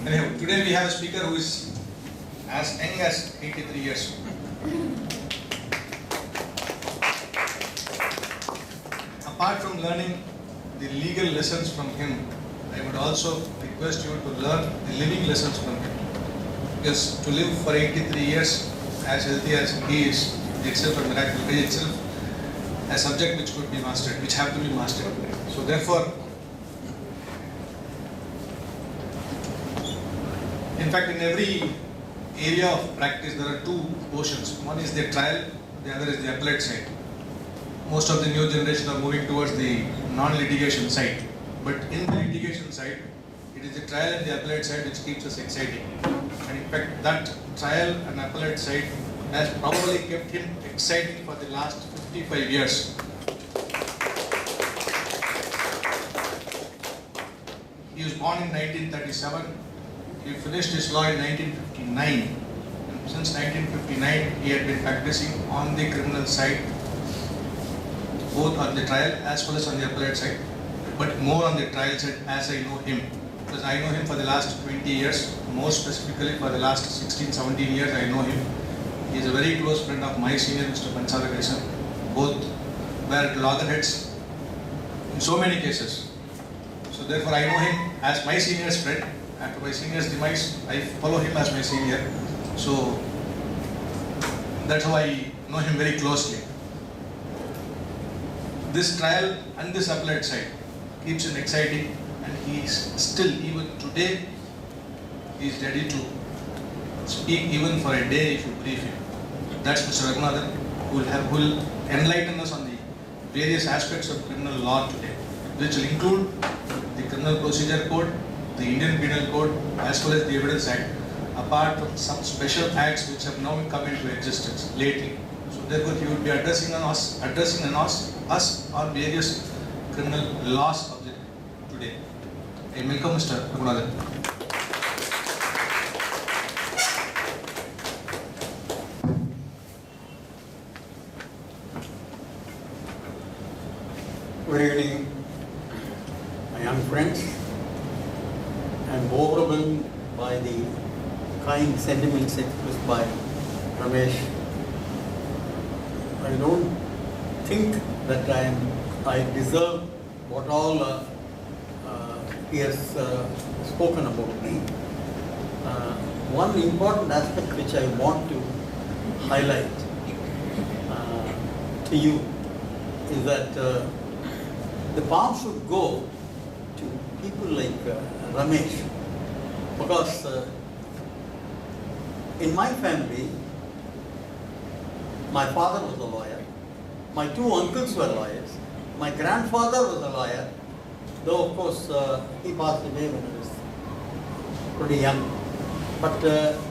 Anyhow, today we have a speaker who is as young as 83 years. Apart from learning the legal lessons from him, I would also request you to learn the living lessons from him. Because to live for 83 years as healthy as he is itself a miracle, itself a subject which could be mastered, which have to be mastered. So therefore, in fact, in every area of practice there are two portions. One is the trial, the other is the appellate side. Most of the new generation are moving towards the non-litigation side. But in the litigation side, it is the trial and the appellate side which keeps us exciting. And in fact, that trial and appellate side has probably kept him exciting for the last 55 years. He was born in 1937. He finished his law in 1959. And since 1959, he had been practicing on the criminal side, both on the trial as well as on the appellate side, but more on the trial side as I know him. Because I know him for the last 20 years, more specifically for the last 16-17 years I know him. He is a very close friend of my senior Mr. A.Ragunathan. Both were at loggerheads in so many cases. So therefore I know him as my senior's friend. After my senior's demise, I follow him as my senior. So that's how I know him very closely. This trial and this appellate side keeps him exciting, and he is still, even today, he is ready to speak even for a day if you brief him. That's Mr. Ragunathan, who will enlighten us on the various aspects of criminal law today, which will include the Criminal Procedure Code, the Indian Penal Code, as well as the Evidence Act, apart from some special acts which have now come into existence lately. So therefore, he would be addressing us on various criminal laws of the today. I welcome Mr. Ragunathan. Good evening, my young friends. I am overwhelmed by the kind sentiments expressed by Ramesh. I don't think that I deserve what all he has spoken about me. One important aspect which I want to highlight to you is that the palm should go to people like Ramesh, because in my family, my father was a lawyer, my two uncles were lawyers, my grandfather was a lawyer, though of course he passed away when I was pretty young. But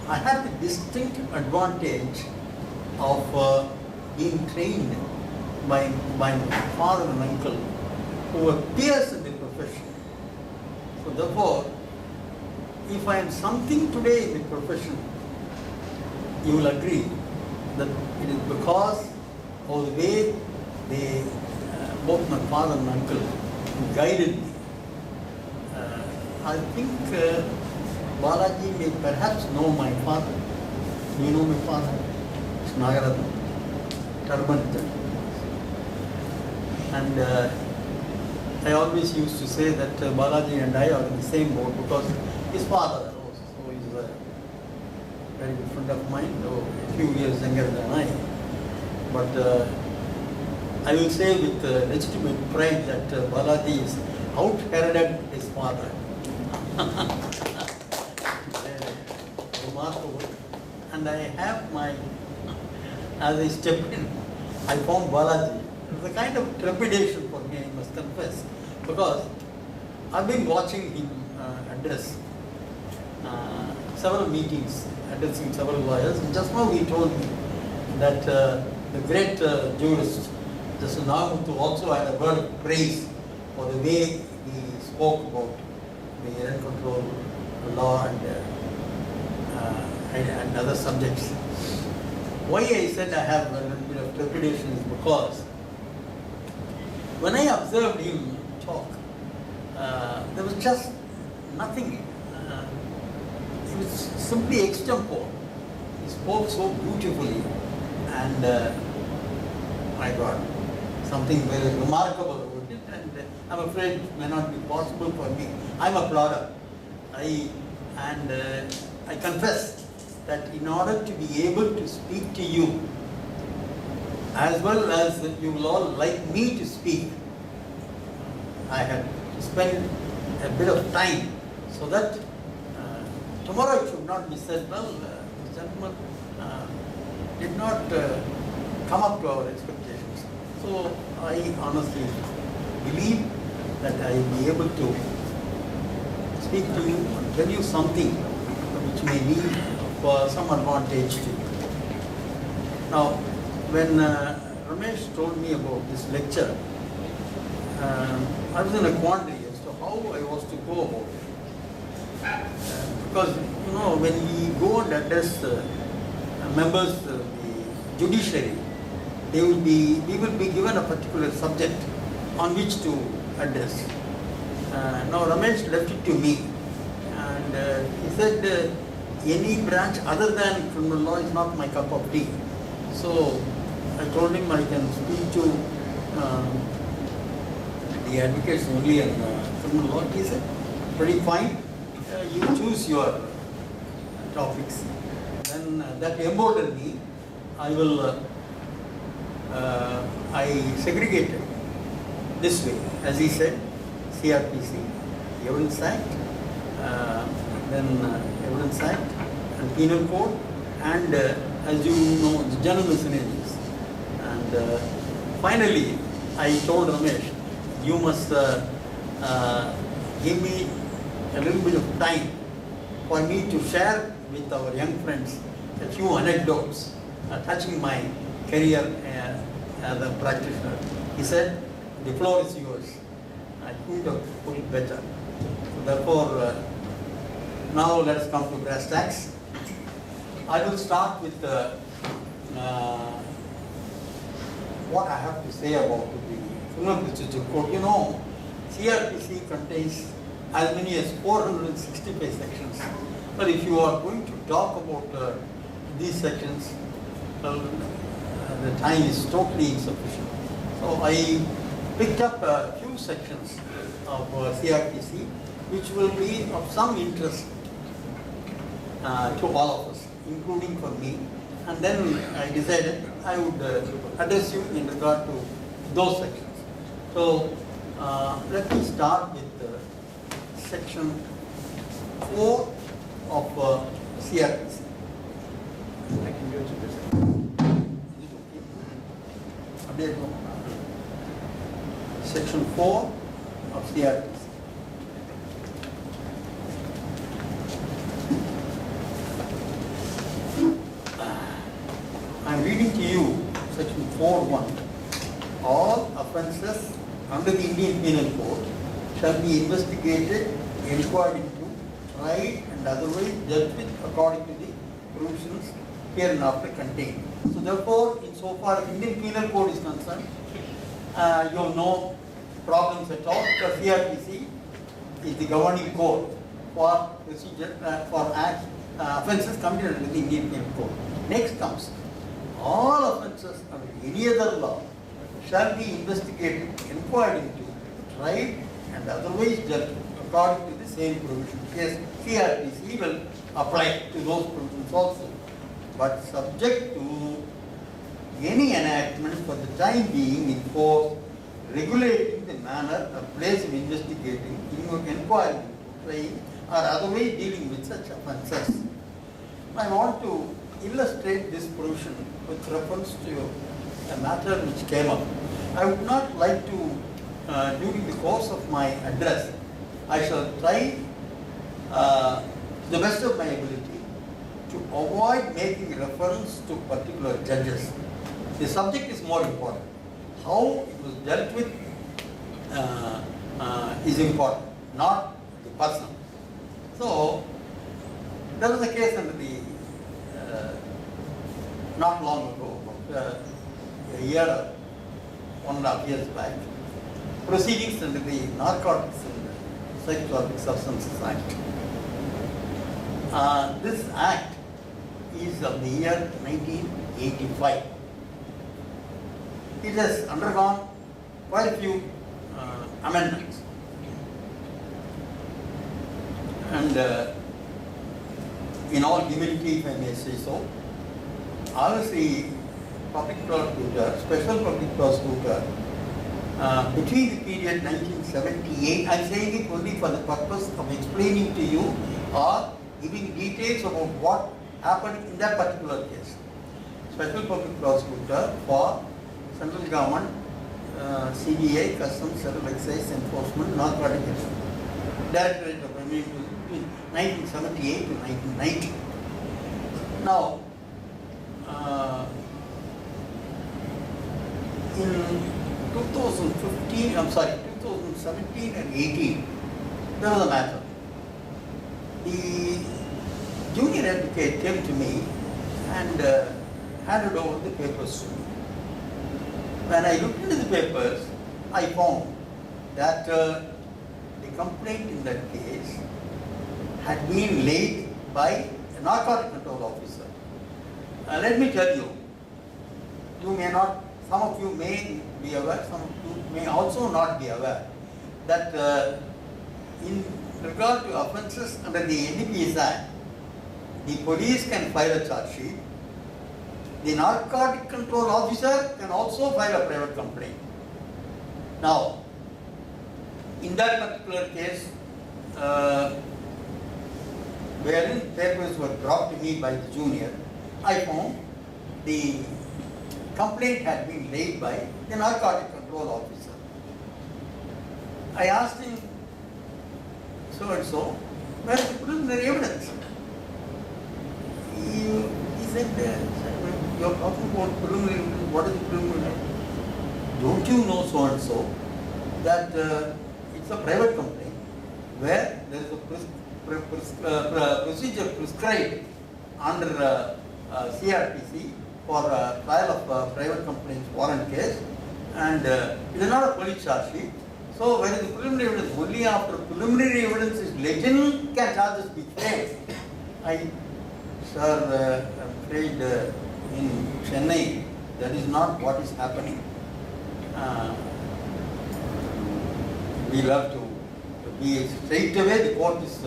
I had the distinct advantage of being trained by my father and uncle, who were peers in the profession. So therefore, if I am something today in the profession, you will agree that it is because of the way they, both my father and uncle, guided me. I think Balaji may perhaps know my father. You know my father? It's Nagarathan, Turban. And I always used to say that Balaji and I are in the same boat because his father also, so he's a very good friend of mine, though a few years younger than I. But I will say with legitimate pride that Balaji is out-herded his father. Remarkable. And I have my, as I stepped in, I found Balaji. It was a kind of trepidation for me, I must confess, because I've been watching him address several meetings, addressing several lawyers. And just now he told me that the great jurist, Justice Nagamuthu, also had a word of praise for the way he spoke about the rent control law and other subjects. Why I said I have a little bit of trepidation is because when I observed him talk, there was just nothing was simply extempore. He spoke so beautifully, and my God, something very remarkable about it. And I'm afraid it may not be possible for me. I'm a plodder. I confess that in order to be able to speak to you, as well as you will all like me to speak, I have to spend a bit of time so that tomorrow it should not be said, well, this gentleman did not come up to our expectations. So I honestly believe that I will be able to speak to you and tell you something which may be of some advantage to you. Now, when Ramesh told me about this lecture, I was in a quandary as to how I was to go about it. Because, you know, when we go and address members of the judiciary, we will be given a particular subject on which to address. Now Ramesh left it to me, and he said any branch other than criminal law is not my cup of tea. So I told him I can speak to the advocates only on criminal law. He said, pretty fine, you choose your topics. Then that emboldened me. I segregated this way, as he said, CRPC, Evidence Act, then Evidence Act and Penal Code, and as you know, the general miscellaneous. And finally, I told Ramesh, you must give me a little bit of time for me to share with our young friends a few anecdotes touching my career as a practitioner. He said, the floor is yours. I couldn't have put it better. So therefore, now let us come to brass tacks. I will start with what I have to say about the criminal procedure code. You know, CRPC contains as many as 465 sections. But if you are going to talk about these sections, well, the time is totally insufficient. So I picked up a few sections of CRPC which will be of some interest to all of us, including for me. And then I decided I would address you in regard to those sections. So let me start with section 4 of CRPC. I can do it with this. Is it okay? Update no. Section 4 of CRPC. I am reading to you section 4.1. All offences under the Indian Penal Code shall be investigated, inquired into, tried and otherwise dealt with according to the provisions hereinafter contained. So therefore, insofar as Indian Penal Code is concerned, you have no problems at all, because CRPC is the governing code for procedure for acts, offences committed under the Indian Penal Code. Next comes, all offences under any other law shall be investigated, inquired into, tried and otherwise dealt with according to the same provision. Yes, CRPC will apply to those provisions also, but subject to any enactment for the time being in force regulating the manner or place of investigating, inquiring, trying or otherwise dealing with such offences. I want to illustrate this provision with reference to a matter which came up. I would not like to, during the course of my address, I shall try to the best of my ability to avoid making reference to particular judges. The subject is more important. How it was dealt with is important, not the person. So, there was a case under the, not long ago, about a year, 1.5 years back, proceedings under the Narcotics and Psychotropic Substances Act. This act is of the year 1985. It has undergone quite a few amendments. And in all humility, if I may say so, I was the public prosecutor, special public prosecutor, between the period 1978, I'm saying it only for the purpose of explaining to you or giving details about what happened in that particular case. Special public prosecutor for central government, CBI, Customs, Federal Excise Enforcement, Narcotics, Directorate of Revenue between 1978 to 1990. Now, in 2017 and 18, there was a matter. The junior advocate came to me and handed over the papers to me. When I looked into the papers, I found that the complaint in that case had been laid by a narcotic control officer. Let me tell you, you may not, some of you may be aware, some of you may also not be aware, that in regard to offences under the NDPS Act, the police can file a charge sheet. The narcotic control officer can also file a private complaint. Now, in that particular case, wherein papers were brought to me by the junior, I found the complaint had been laid by the narcotic control officer. I asked him, so and so, where is the preliminary evidence? He said, you are talking about preliminary evidence. What is the preliminary evidence? Don't you know so and so that it's a private complaint where there is a procedure prescribed under CRPC for trial of private complaints warrant case, and it is not a police charge sheet. So when the preliminary evidence, only after preliminary evidence is legitimate can charges be filed. Sir, I'm afraid in Chennai that is not what is happening. We'll have to be straight away, the court is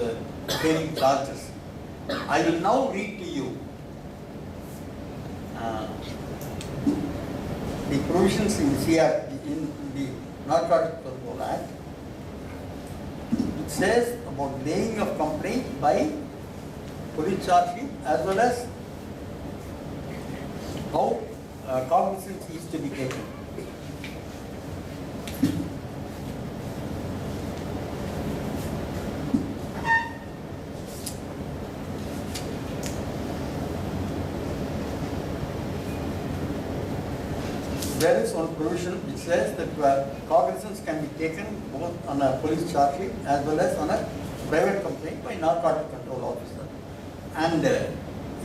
taking charges. I will now read to you the provisions in the Narcotic Control Act. It says about laying of complaint by police charge sheet as well as how cognizance is to be taken. There is one provision which says that cognizance can be taken both on a police charge sheet as well as on a private complaint by narcotic control officer. And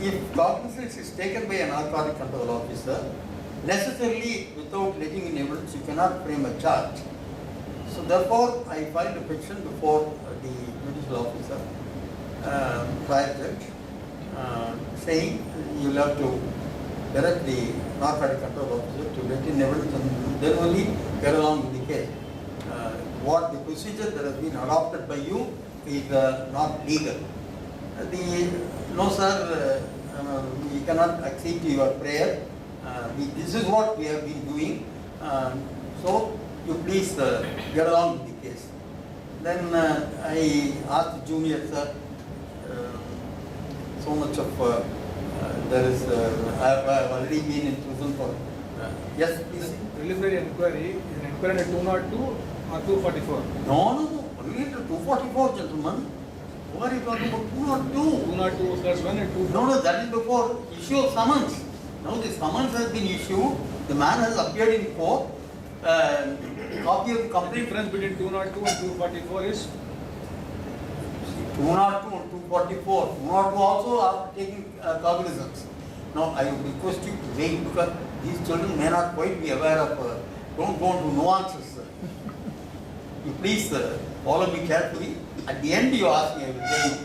if cognizance is taken by a narcotic control officer, necessarily without letting in evidence, you cannot frame a charge. So therefore, I filed a petition before the judicial officer, trial judge, saying you will have to direct the narcotic control officer to let in evidence and then only get along with the case. What the procedure that has been adopted by you is not legal. No sir, we cannot accede to your prayer. This is what we have been doing. So you please get along with the case. Then I asked the junior, sir, so much of there is, I have already been in prison for, yes please. Preliminary inquiry is an inquiry under 202 or 244? No, only under 244, gentlemen. What are you talking about? 202. 202 plus 1 and 244. No, that is before issue of summons. Now the summons has been issued, the man has appeared in court, copy of the The complaint. difference between 202 and 244 is 202 and 244. 202 also are taking cognizance. Now I would request you to wait because these children may not quite be aware of, don't go into nuances. You please follow me carefully. At the end you ask me, I will tell you.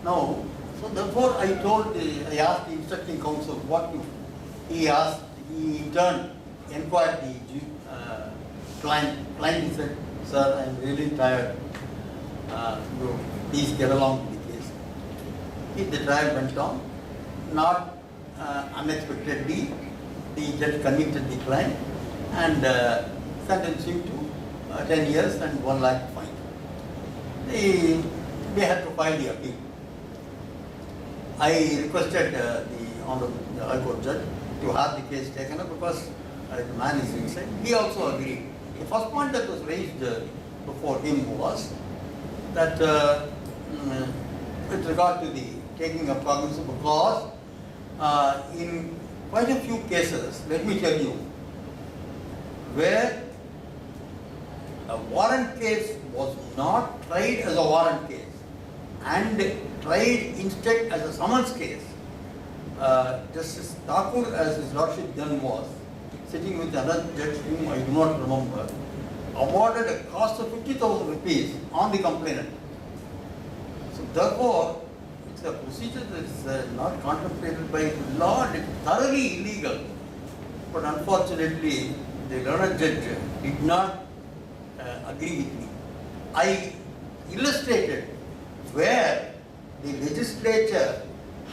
Now, So therefore I asked the instructing counsel what to, he in turn inquired the client. Client said, sir, I am really tired. Please get along with the case. The trial went on. Not unexpectedly, the judge convicted the client and sentenced him to 10 years and 1 lakh fine. They had to file the appeal. I requested the Honorable High Court Judge to have the case taken up because the man is inside. He also agreed. The first point that was raised before him was that with regard to the taking of cognizance, because in quite a few cases, let me tell you, where a warrant case was not tried as a warrant case and tried instead as a summons case, Justice Thakur, as his lordship then was, sitting with another judge whom I do not remember, awarded a cost of 50,000 rupees on the complainant. So therefore, it's a procedure that is not contemplated by law and it's thoroughly illegal. But unfortunately, the learned judge did not agree with me. I illustrated where the legislature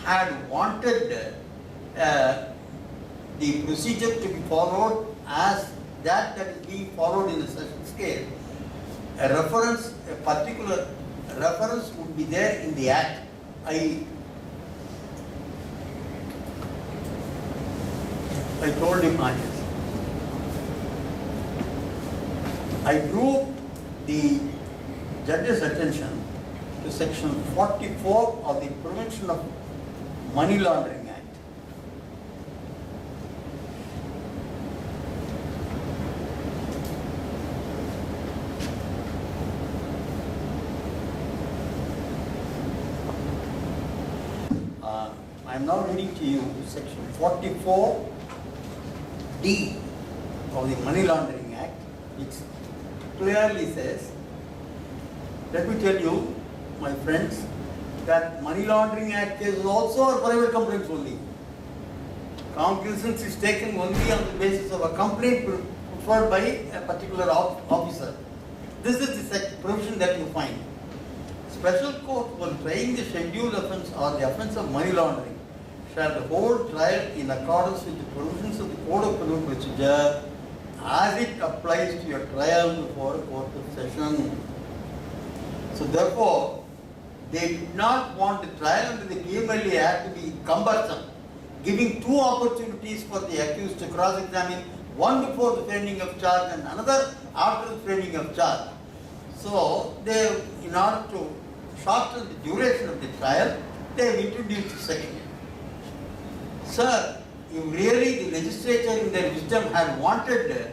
had wanted the procedure to be followed as that is being followed in the session scale. A reference, a particular reference would be there in the act. I told him I drew the judge's attention to section 44 of the Prevention of Money Laundering Act. I am now reading to you section 44D of the Money Laundering Act, which clearly says, let me tell you, my friends, that Money Laundering Act cases also are private complaints only. Cognizance is taken only on the basis of a complaint preferred by a particular officer. This is the provision that you find. Special court, when trying the scheduled offence or the offence of money laundering, shall hold trial in accordance with the provisions of the Code of Criminal Procedure as it applies to your trial before a court of session. So therefore, they did not want the trial under the PMLA Act to be cumbersome, giving two opportunities for the accused to cross-examine, one before the framing of charge and another after the framing of charge. So they, in order to shorten the duration of the trial, they have introduced the section. Sir, if really the legislature in their wisdom had wanted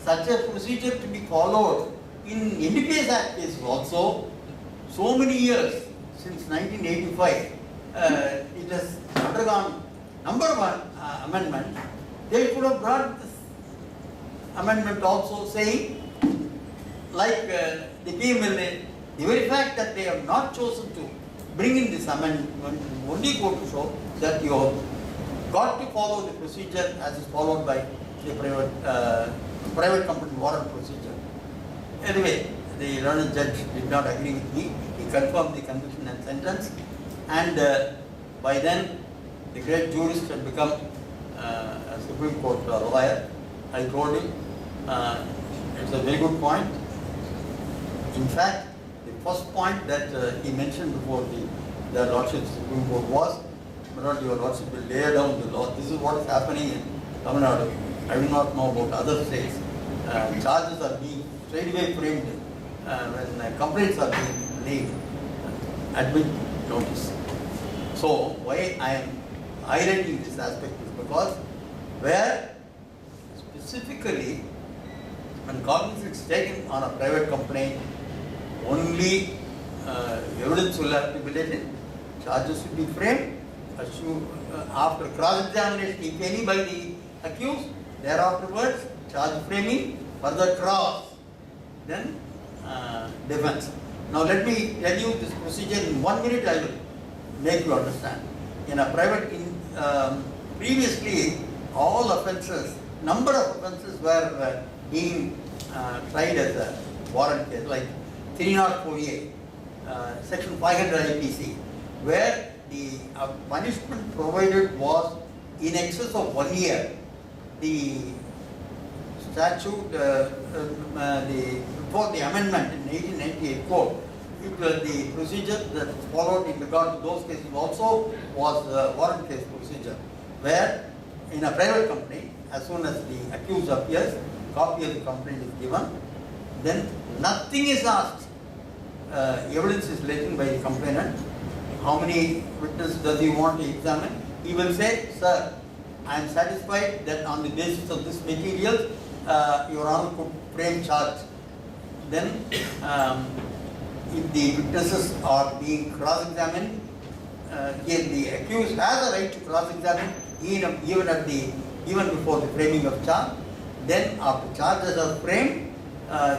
such a procedure to be followed in NDPS Act cases also, so many years since 1985, it has undergone number one amendment. They could have brought this amendment also saying, like the PMLA, the very fact that they have not chosen to bring in this amendment only go to show that you have got to follow the procedure as is followed by the private company warrant procedure. Anyway, the learned judge did not agree with me. He confirmed the conviction and sentence, and by then the great jurist had become a Supreme Court lawyer. I told him it's a very good point. In fact, the first point that he mentioned before the Lordship Supreme Court was, but your Lordship will lay down the law. This is what is happening in Tamil Nadu. I do not know about other states. Charges are being straightaway framed when complaints are being laid. Admit notice. So why I am highlighting this aspect is because where specifically when cognizance is taken on a private complaint, only evidence will have to be laid, charges should be framed, after cross-examination, if any, by the accused, thereafterwards, charge framing, further cross, then defense. Now let me tell you this procedure in 1 minute. I will make you understand. In a private, previously all offences, number of offences were being tried as a warrant case, like 304A, section 500 IPC, where the punishment provided was in excess of 1 year. The statute, before the amendment in 1898 code, it was the procedure that followed in regard to those cases also was warrant case procedure, where in a private company, as soon as the accused appears, copy of the complaint is given, then nothing is asked. Evidence is laden by the complainant. How many witnesses does he want to examine? He will say, sir, I am satisfied that on the basis of this material, Your Honor could frame charge. Then, if the witnesses are being cross-examined, the accused has a right to cross-examine even before the framing of charge. Then, after charges are framed,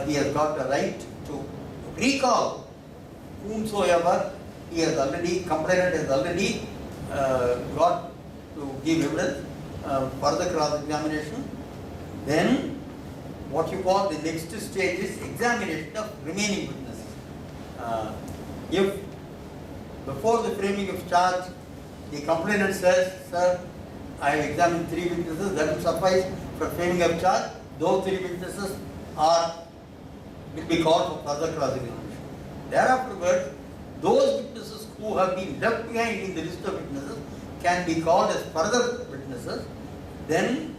he has got a right to recall whomsoever he has already, complainant has already got to give evidence, further cross-examination. Then, what you call the next stage is examination of remaining witnesses. If before the framing of charge, the complainant says, sir, I have examined 3 witnesses, that will suffice for framing of charge, those 3 witnesses will be called for further cross-examination. Thereafterwards, those witnesses who have been left behind in the list of witnesses can be called as further witnesses. Then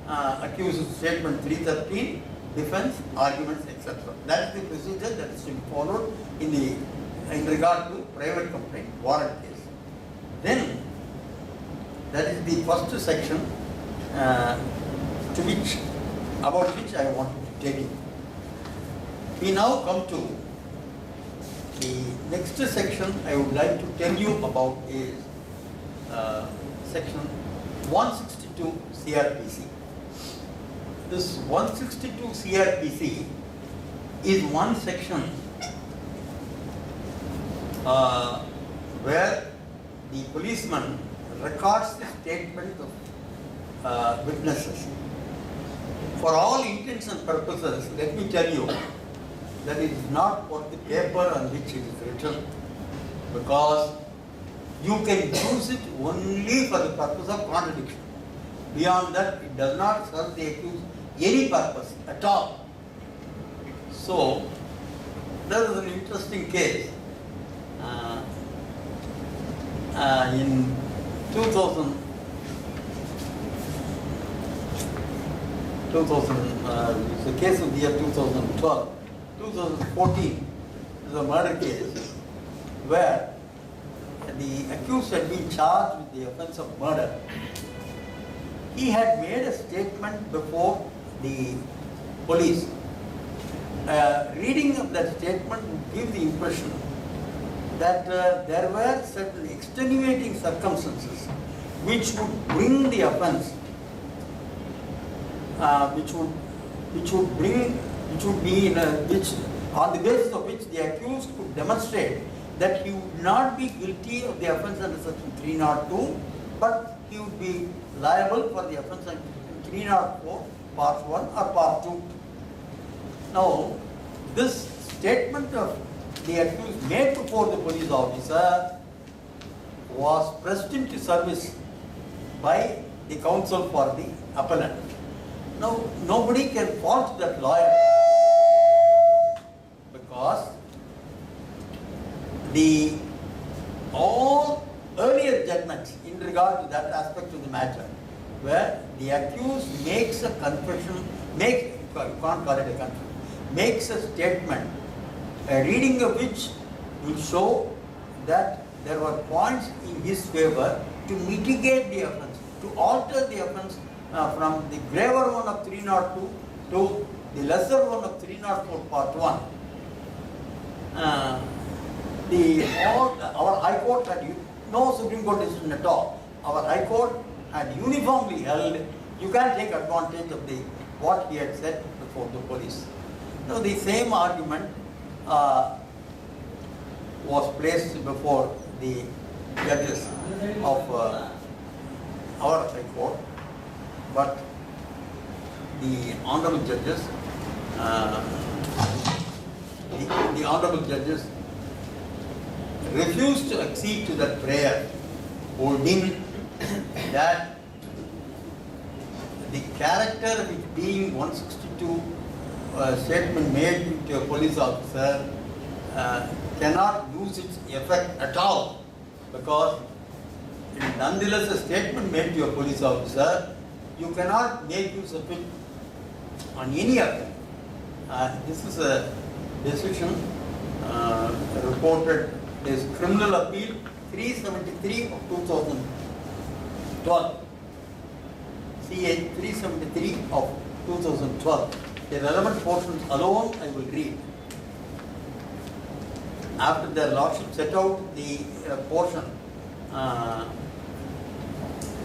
accused statement 313, defense, arguments, etc. That is the procedure that is to be followed in regard to private complaint, warrant case. Then, that is the first section about which I want to take you. We now come to the next section I would like to tell you about is section 162 CRPC. This 162 CRPC is one section where the policeman records the statement of witnesses. For all intents and purposes, let me tell you that it is not for the paper on which it is written, because you can use it only for the purpose of contradiction. Beyond that, it does not serve the accused any purpose at all. So, there is an interesting case. In 2000, it's a case of the year 2012. 2014 is a murder case where the accused had been charged with the offense of murder. He had made a statement before the police. Reading of that statement would give the impression that there were certain extenuating circumstances which would bring the offense, which on the basis of which the accused could demonstrate that he would not be guilty of the offense under section 302, but he would be liable for the offense under 304, part 1 or part 2. Now, this statement of the accused made before the police officer was pressed into service by the counsel for the appellant. Now, nobody can fault that lawyer, because all earlier judgments in regard to that aspect of the matter, where the accused makes a confession, you can't call it a confession, makes a statement, a reading of which will show that there were points in his favor to mitigate the offense, to alter the offense from the graver one of 302 to the lesser one of 304 part 1. Our High Court had no Supreme Court decision at all. Our High Court had uniformly held you can take advantage of what he had said before the police. Now the same argument was placed before the judges of our High Court, but the honorable judges, the honorable judges refused to accede to that prayer, holding that the character which being 162 statement made to a police officer cannot lose its effect at all, because it is nonetheless a statement made to a police officer. You cannot make use of it on any other. This is a decision reported as Criminal Appeal 373 of 2012. CA 373 of 2012. The relevant portions alone I will read. After their lordship set out the portion,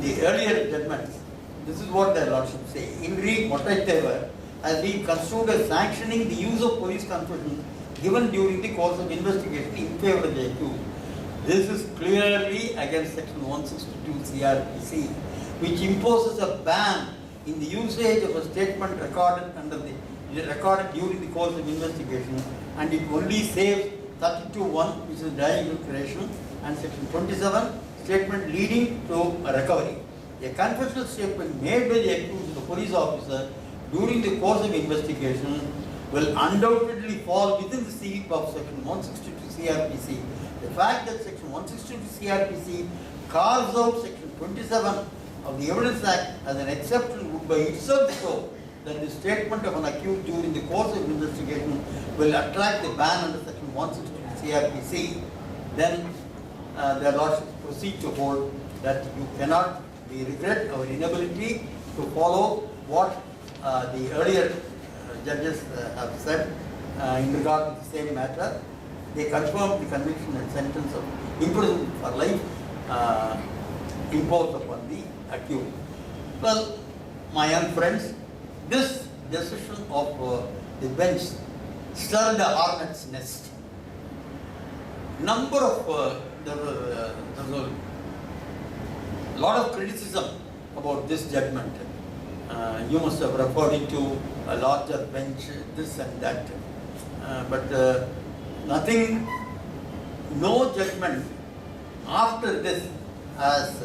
the earlier judgments, this is what their lordship say. In re whatever has been construed as sanctioning the use of police confession given during the course of investigation in favor of the accused. This is clearly against section 162 CRPC, which imposes a ban in the usage of a statement recorded during the course of investigation, and it only saves 32(1), which is direct declaration, and section 27, statement leading to a recovery. A confessional statement made by the accused to the police officer during the course of investigation will undoubtedly fall within the sweep of section 162 CRPC. The fact that section 162 CRPC carves out section 27 of the Evidence Act as an exception would by itself show that the statement of an accused during the course of investigation will attract the ban under section 162 CRPC. Then their lordships proceed to hold that you cannot, we regret our inability to follow what the earlier judges have said in regard to the same matter. They confirmed the conviction and sentence of imprisonment for life imposed upon the accused. Well, my young friends, this decision of the bench stirred a hornet's nest. Number of there was a lot of criticism about this judgment. You must have referred it to a larger bench, this and that. But nothing, no judgment after this has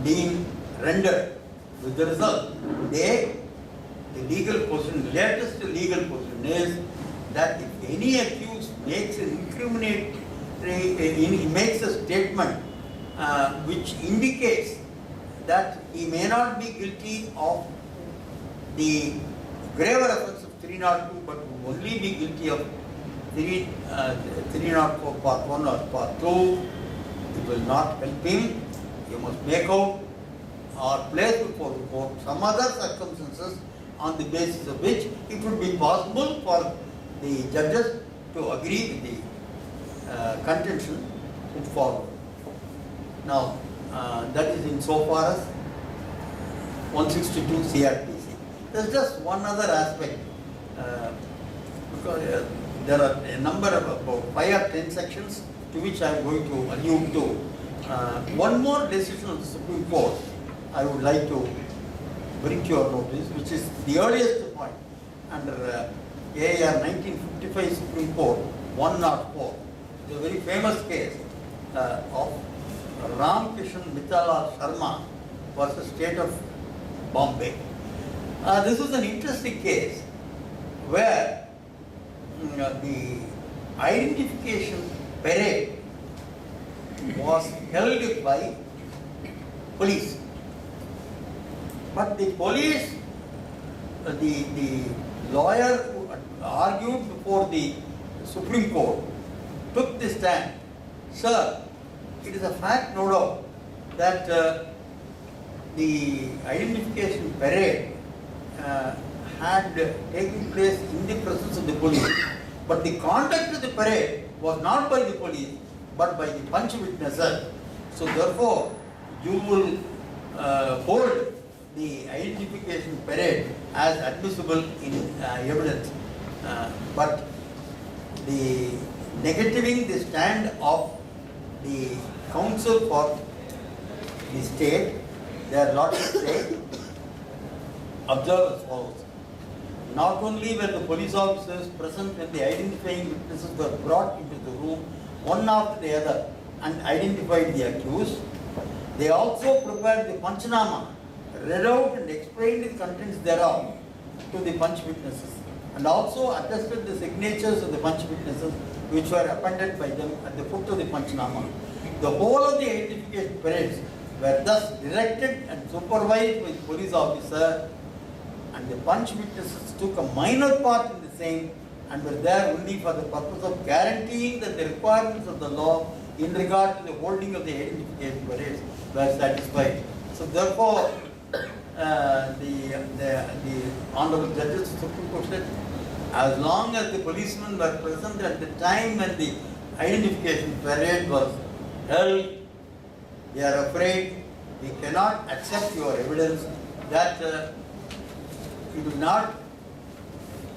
been rendered. With the result, the legal position, latest legal position is that if any accused makes an makes a statement which indicates that he may not be guilty of the graver offence of 302, but will only be guilty of 304 part 1 or part 2, it will not help him. You must make out or place before the court some other circumstances on the basis of which it would be possible for the judges to agree with the contention put forward. Now, that is insofar as 162 CRPC. There is just one other aspect, because there are a number of about 5 or 10 sections to which I am going to allude to. One more decision of the Supreme Court I would like to bring to your notice, which is the earliest point under AR 1955 Supreme Court 104. It's a very famous case of Ramkishan Mitala Sharma versus State of Bombay. This is an interesting case where the identification parade was held by police. But the police, the lawyer who argued before the Supreme Court took this stand. Sir, it is a fact, no doubt, that the identification parade had taken place in the presence of the police, but the conduct of the parade was not by the police, but by the punch witnesses. So therefore, you will hold the identification parade as admissible in evidence. But the negativing the stand of the counsel for the state, their logic say, observe as follows. Not only were the police officers present when the identifying witnesses were brought into the room one after the other and identified the accused, they also prepared the Panchanama, read out and explained the contents thereof to the punch witnesses, and also attested the signatures of the punch witnesses which were appended by them at the foot of the Panchanama. The whole of the identification parades were thus directed and supervised by the police officer, and the punch witnesses took a minor part in the same and were there only for the purpose of guaranteeing that the requirements of the law in regard to the holding of the identification parades were satisfied. So therefore, the Honorable Judges of the Supreme Court said, as long as the policemen were present at the time when the identification parade was held, we are afraid we cannot accept your evidence that it will not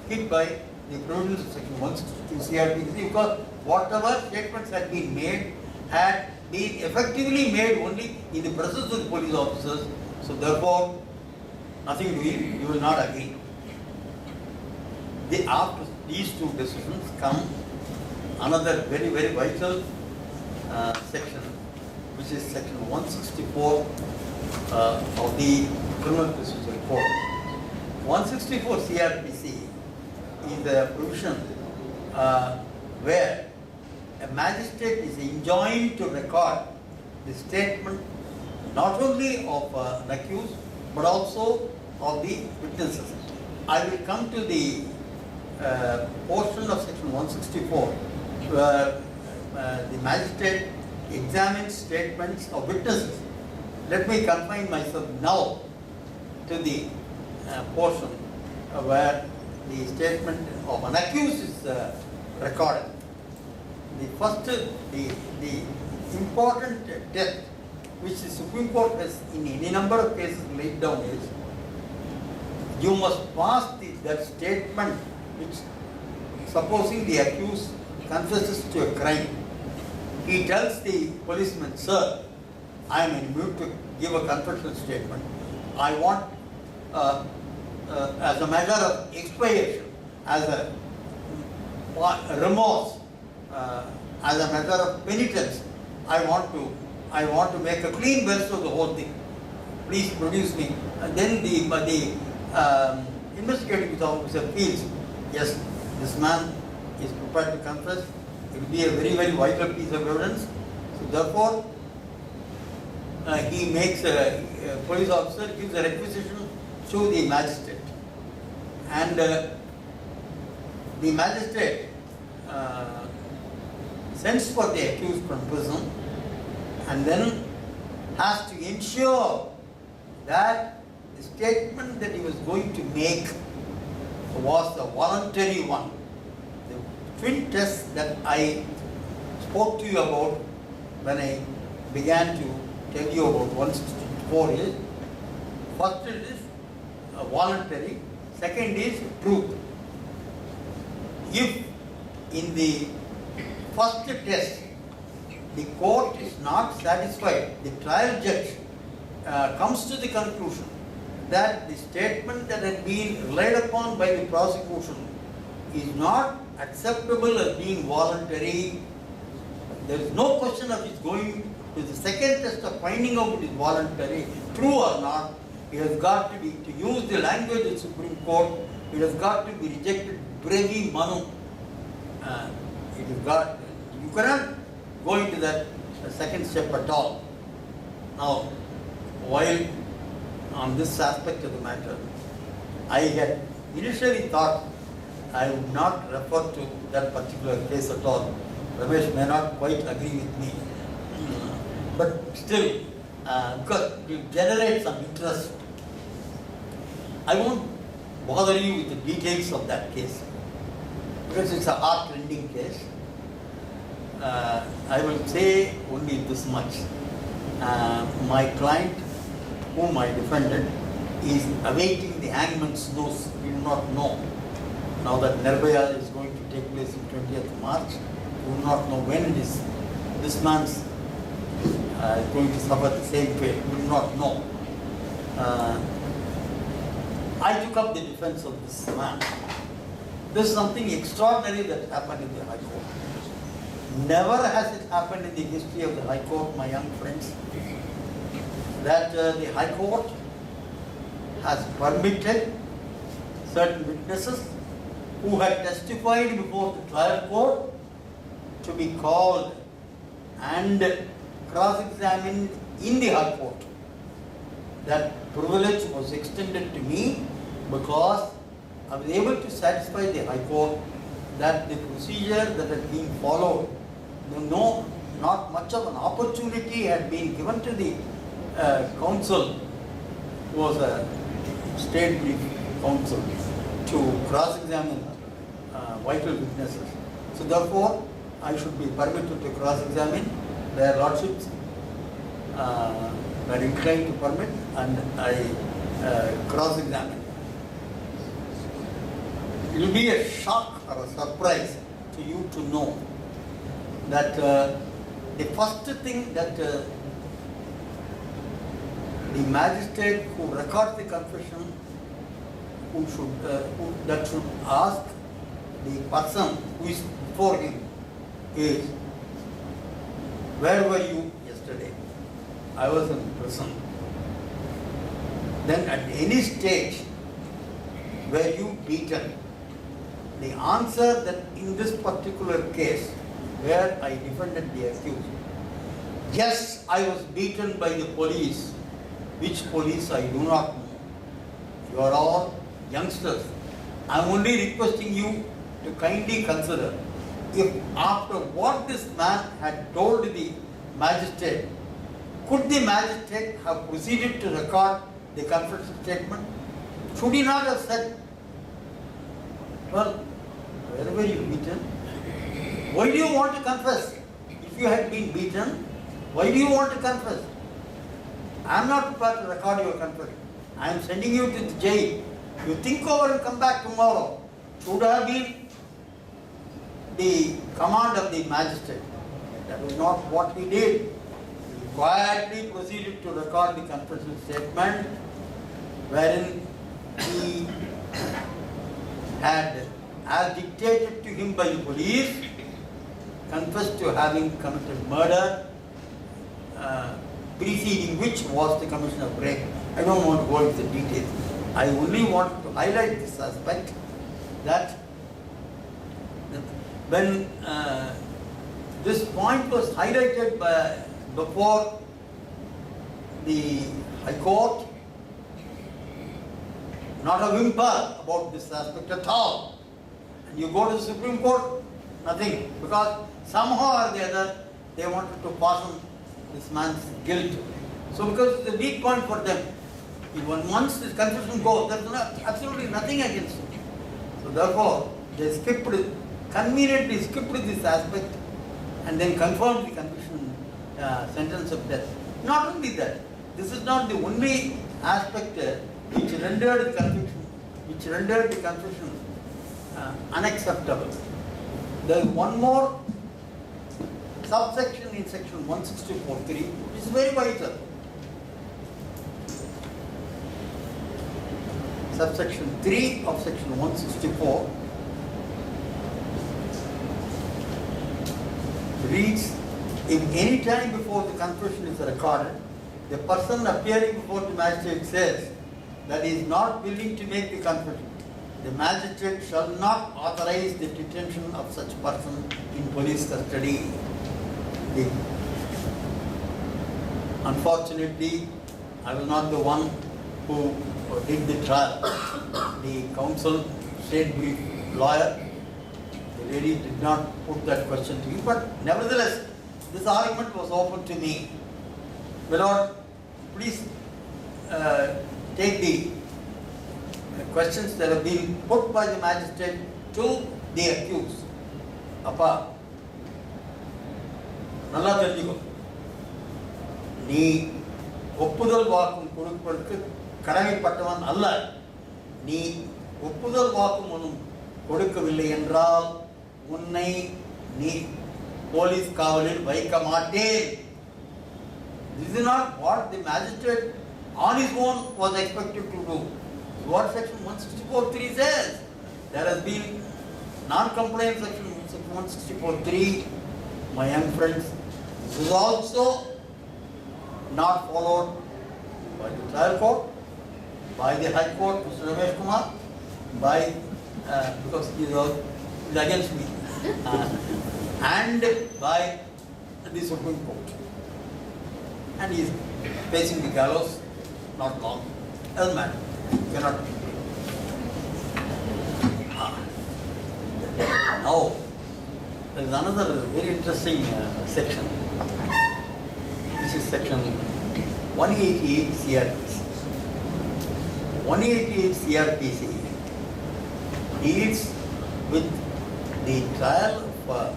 hit by the provisions of Section 162 CRPC, because whatever statements had been effectively made only in the presence of the police officers. So therefore, nothing to it, you will not agree. After these two decisions come another very, very vital section, which is Section 164 of the Criminal Procedure Code. 164 CRPC is a provision where a magistrate is enjoined to record the statement not only of an accused but also of the witnesses. I will come to the portion of Section 164 where the magistrate examines statements of witnesses. Let me confine myself now to the portion where the statement of an accused is recorded. The first, the important test which the Supreme Court has in any number of cases laid down is, you must pass that statement which, supposing the accused confesses to a crime, he tells the policeman, sir, I am in mood to give a confession statement. I want, as a matter of expiation, as a remorse, as a matter of penitence, I want to make a clean breast of the whole thing. Please produce me. And then the investigating officer feels, yes, this man is prepared to confess. It will be a very, very vital piece of evidence. So therefore, he makes a police officer gives a requisition to the magistrate, and the magistrate sends for the accused from prison, and then has to ensure that the statement that he was going to make was a voluntary one. The twin tests that I spoke to you about when I began to tell you about 164 is, first it is voluntary, second is truth. If in the first test the court is not satisfied, the trial judge comes to the conclusion that the statement that had been relied upon by the prosecution is not acceptable as being voluntary, there is no question of it going to the second test of finding out it is voluntary, true or not. It has got to be, to use the language of the Supreme Court, it has got to be rejected brevi manu. It has got, you cannot go into that second step at all. Now, while on this aspect of the matter, I had initially thought I would not refer to that particular case at all. Ramesh may not quite agree with me, but still, because it will generate some interest, I won't bother you with the details of that case, because it's a heart-rending case. I will say only this much. My client, whom I defended, is awaiting the hangman's noose. We do not know. Now that Nirbhaya is going to take place on 20th March, we do not know when it is. This man's going to suffer the same fate. We do not know. I took up the defense of this man. This is something extraordinary that happened in the High Court. Never has it happened in the history of the High Court, my young friends, that the High Court has permitted certain witnesses who had testified before the trial court to be called and cross-examined in the High Court. That privilege was extended to me because I was able to satisfy the High Court that the procedure that had been followed, not much of an opportunity had been given to the counsel, who was a state brief counsel, to cross-examine vital witnesses. So therefore, I should be permitted to cross-examine. Their lordships were inclined to permit, and I cross-examined. It will be a shock or a surprise to you to know that the first thing that the magistrate who records the confession that should ask the person who is before him is, where were you yesterday? I was in prison. Then at any stage were you beaten? The answer that in this particular case where I defended the accused, yes, I was beaten by the police. Which police I do not know. You are all youngsters. I am only requesting you to kindly consider, if after what this man had told the magistrate, could the magistrate have proceeded to record the confession statement? Should he not have said, well, where were you beaten? Why do you want to confess? If you had been beaten, why do you want to confess? I am not prepared to record your confession. I am sending you to the jail. You think over and come back tomorrow. Should have been the command of the magistrate. That was not what he did. He quietly proceeded to record the confession statement, wherein he had, as dictated to him by the police, confessed to having committed murder, preceding which was the commission of rape. I don't want to go into the details. I only want to highlight this aspect that when this point was highlighted before the High Court, not a whimper about this aspect at all. And you go to the Supreme Court, nothing, because somehow or the other they wanted to fasten this man's guilt. So because it's a weak point for them, even once this confession goes, there is absolutely nothing against it. So therefore, they conveniently skipped this aspect and then confirmed the conviction sentence of death. Not only that, this is not the only aspect which rendered the confession unacceptable. There is one more subsection in section 164.3 which is very vital. Subsection 3 of section 164 reads, if any time before the confession is recorded, the person appearing before the magistrate says that he is not willing to make the confession, the magistrate shall not authorize the detention of such person in police custody. Unfortunately, I was not the one who did the trial. The counsel, state brief lawyer, the lady did not put that question to me, but nevertheless, this argument was open to me. My Lord, please take the questions that have been put by the magistrate to the accused. Appa, நல்லா தெரிஞ்சுக்கோ, நீ ஒப்புதல் வாக்கும் கொடுப்பதற்கு கடமைப்பட்டவன் அல்ல. நீ ஒப்புதல் வாக்கும் ஒன்றும் கொடுக்கவில்லை என்றால் உன்னை நீ போலீஸ் காவலில் வைக்க மாட்டேன் This is not what the magistrate on his own was expected to do. What section 164.3 says. There has been non-compliance section 164.3. My young friends, this is also not followed by the trial court, by the High Court, Mr. Ramesh Kumar, by, because he is against me, and by the Supreme Court. And he is facing the gallows not long. Doesn't matter. Cannot. Now, there is another very interesting section. This is section 188 CRPC. 188 CRPC deals with the trial of a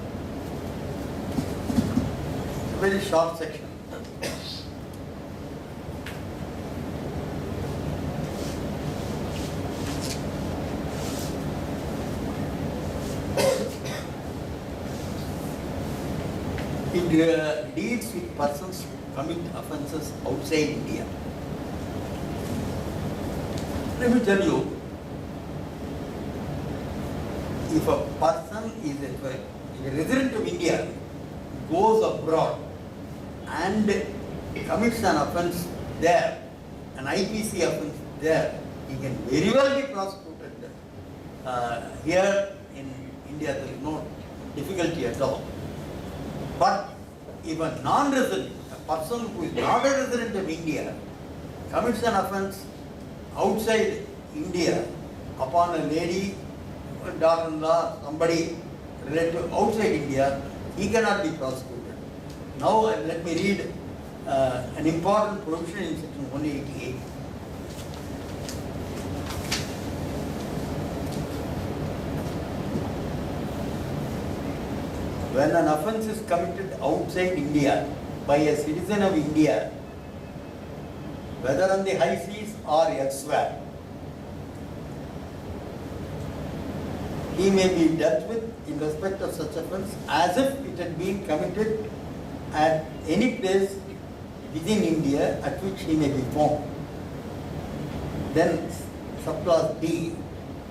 very short section. It deals with persons who commit offences outside India. Let me tell you, if a person is a resident of India, goes abroad and commits an offence there, an IPC offence there, he can very well be prosecuted. Here in India there is no difficulty at all. But if a non-resident, a person who is not a resident of India, commits an offence outside India upon a lady, a daughter-in-law, somebody relative outside India, he cannot be prosecuted. Now let me read an important provision in section 188. When an offence is committed outside India by a citizen of India, whether on the high seas or elsewhere, he may be dealt with in respect of such offence as if it had been committed at any place within India at which he may be found. Then subclause D,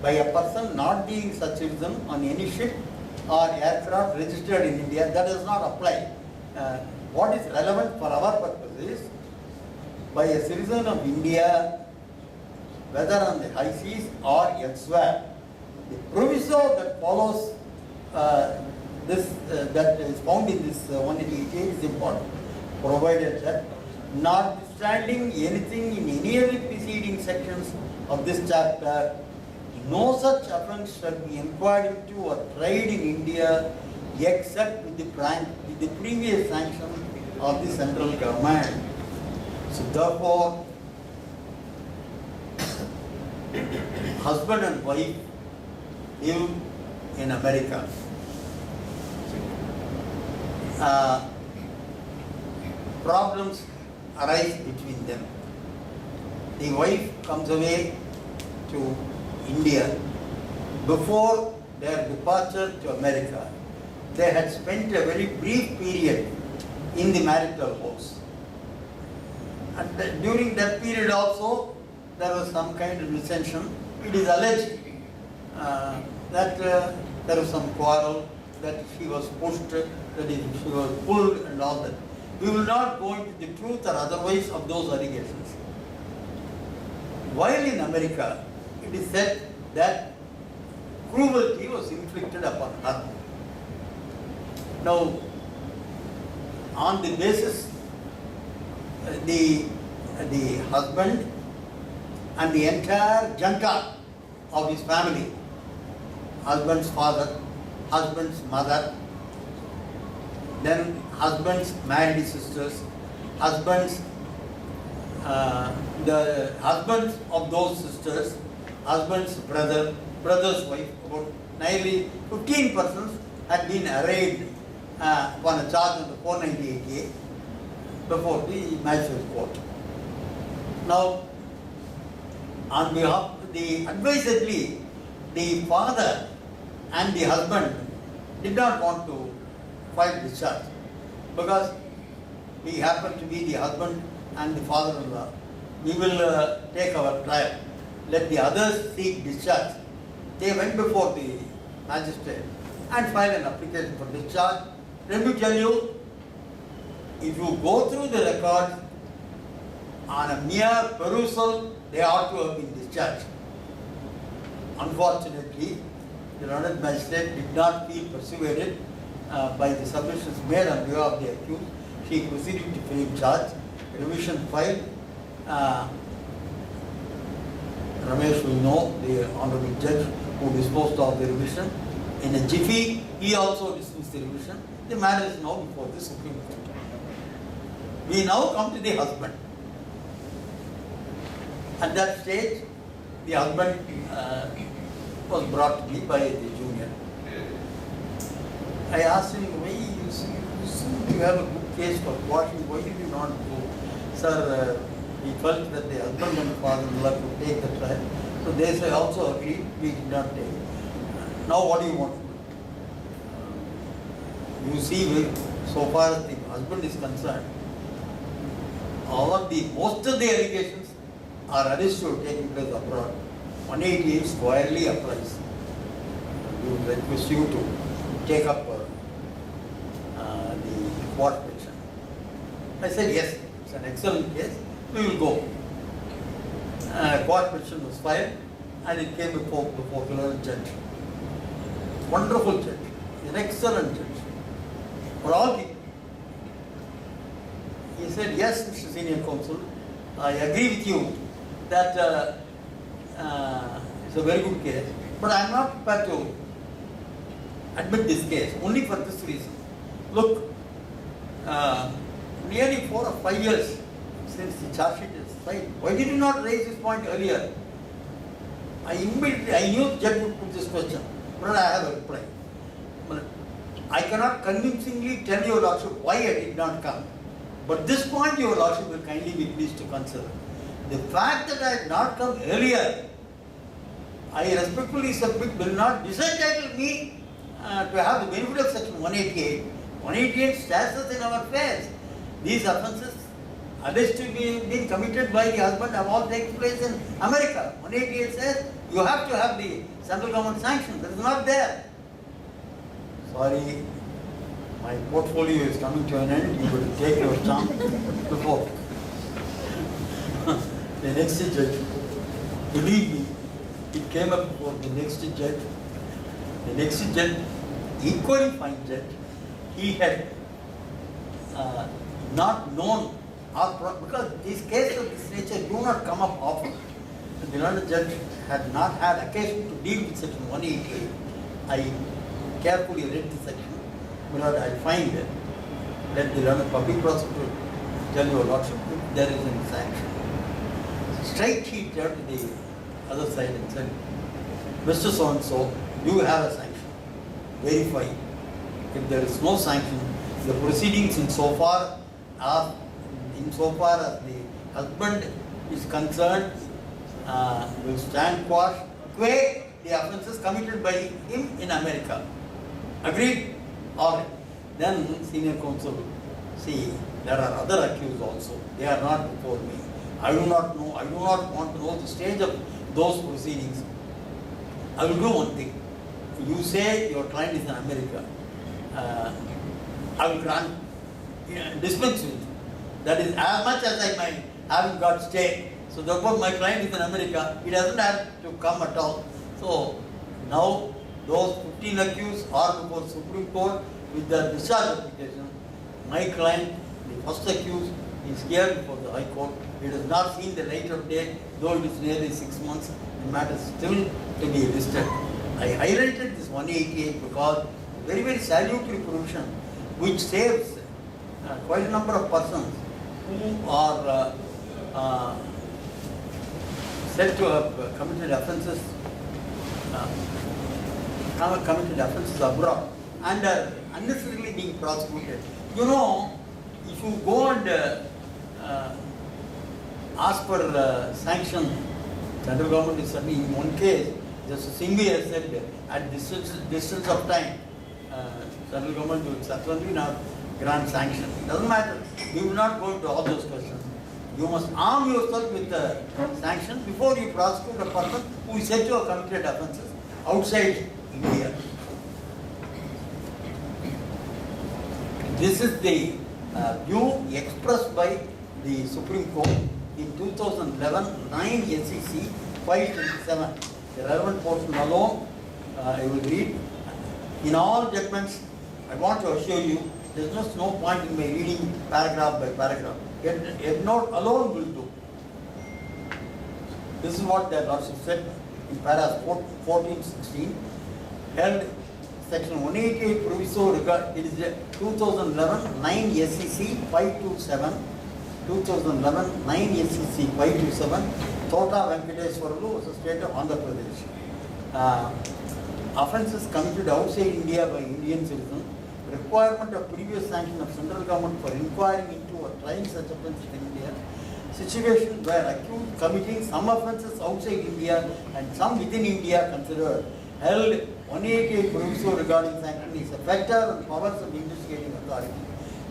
by a person not being such citizen on any ship or aircraft registered in India, that does not apply. What is relevant for our purpose is, by a citizen of India, whether on the high seas or elsewhere, the proviso that follows that is found in this 188 is important, provided that notwithstanding anything in any of the preceding sections of this chapter, no such offence shall be inquired into or tried in India except with the previous sanction of the central government. So therefore, husband and wife live in America. Problems arise between them. The wife comes away to India. Before their departure to America, they had spent a very brief period in the marital house. And during that period also, there was some kind of dissension. It is alleged that there was some quarrel, that she was pushed, that she was pulled and all that. We will not go into the truth or otherwise of those allegations. While in America, it is said that cruelty was inflicted upon her. Now, on the basis, the husband and the entire junta of his family, husband's father, husband's mother, then husband's married sisters, husband's the husbands of those sisters, husband's brother, brother's wife, about nearly 15 persons had been arraigned upon a charge under 498A before the magistrate court. Now, on behalf advisedly, the father and the husband did not want to file discharge because he happened to be the husband and the father-in-law. We will take our trial. Let the others seek discharge. They went before the magistrate and filed an application for discharge. Let me tell you, if you go through the records, on a mere perusal, they ought to have been discharged. Unfortunately, the Honourable Magistrate did not feel persuaded by the submissions made on behalf of the accused. She proceeded to frame charge. Revision filed. Ramesh will know, the Honourable Judge who disposed of the revision. In a jiffy, he also dismissed the revision. The matter is now before the Supreme Court. We now come to the husband. At that stage, the husband was brought to me by the junior. I asked him, why you seem to have a good case for quashing, why did you not go? Sir, he felt that the husband and father-in-law could take the trial. So they say also agreed, we did not take. Now what do you want to do? You see, so far as the husband is concerned, most of the allegations are understood taking place abroad. 188 squarely applies. We would request you to take up the court petition. I said yes, it's an excellent case, we will go. Court petition was filed and it came before the judge. Wonderful judge, an excellent judge for all people. He said, yes, Mr. Senior Counsel, I agree with you that it's a very good case, but I am not prepared to admit this case, only for this reason. Look, nearly 4 or 5 years since the charge sheet is filed, why did you not raise this point earlier? I knew the judge would put this question, but I have a reply. But I cannot convincingly tell your Lordship why I did not come. But this point your Lordship will kindly be pleased to consider. The fact that I had not come earlier, I respectfully submit, will not disentitle me to have the benefit of section 188. 188 stands us in our affairs. These offences alleged to be being committed by the husband have all taken place in America. 188 says you have to have the central government sanction. That is not there. Sorry, my portfolio is coming to an end. You will take your chance to go. The next judge, believe me, it came up before the next judge. The next judge, equally fine judge, he had not known, because these cases of this nature do not come up often. The Honourable Judge had not had occasion to deal with section 188. I carefully read the section. I find that let the Honourable Public Prosecutor tell your Lordship if there is any sanction. Straight he turned to the other side and said, Mr. So-and-so, you have a sanction. Verify. If there is no sanction, the proceedings insofar as the husband is concerned will stand quash qua the offences committed by him in America. Agreed? All right. Then Senior Counsel, see, there are other accused also. They are not before me. I do not know, I do not want to know the stage of those proceedings. I will do one thing. You say your client is in America. I will grant, dispense with you. That is as much as I might have got stay. So therefore my client is in America. He doesn't have to come at all. So now those 15 accused are before Supreme Court with their discharge application. My client, the first accused, is here before the High Court. It has not seen the light of day, though it is nearly 6 months. The matter is still to be listed. I highlighted this 188 because very, very salutary provision which saves quite a number of persons who are said to have committed offences abroad and are unnecessarily being prosecuted. You know, if you go and ask for sanction, central government is certainly in one case, Justice Singhi has said at distance of time, central government will certainly not grant sanction. Doesn't matter. We will not go into all those questions. You must arm yourself with the sanction before you prosecute a person who is said to have committed offences outside India. This is the view expressed by the Supreme Court in 2011, 9 SEC 527. The relevant portion alone, I will read. In all judgments, I want to assure you, there is just no point in my reading paragraph by paragraph. A note alone will do. This is what the lordship said in paragraph 14-16. Held section 188 proviso regard, it is 2011 9 SEC 527, 2011 9 SEC 527, Tota Venkateswaralu was a state of Andhra Pradesh. Offences committed outside India by Indian citizens, requirement of previous sanction of central government for inquiring into or trying such offences in India, situation where accused committing some offences outside India and some within India considered, held 188 proviso regarding sanction is a factor and powers of investigating authority.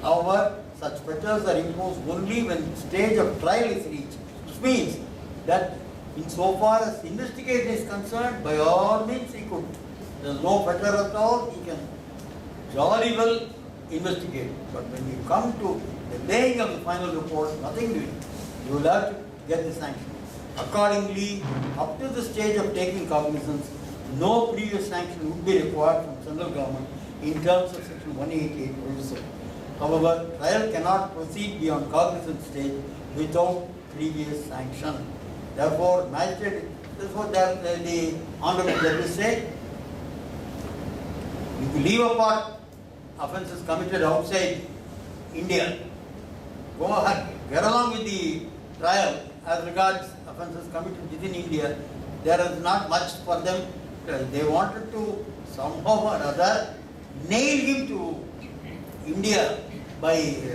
However, such factors are imposed only when stage of trial is reached, which means that insofar as investigation is concerned, by all means he could. There is no factor at all, he can jolly well investigate. But when you come to the laying of the final report, nothing doing. You will have to get the sanction. Accordingly, up to the stage of taking cognizance, no previous sanction would be required from central government in terms of section 188 proviso. However, trial cannot proceed beyond cognizance stage without previous sanction. Therefore, magistrate, this is what the honorable judges say. If you leave apart offences committed outside India, go ahead, get along with the trial as regards offences committed within India. There is not much for them. They wanted to somehow or other nail him to India by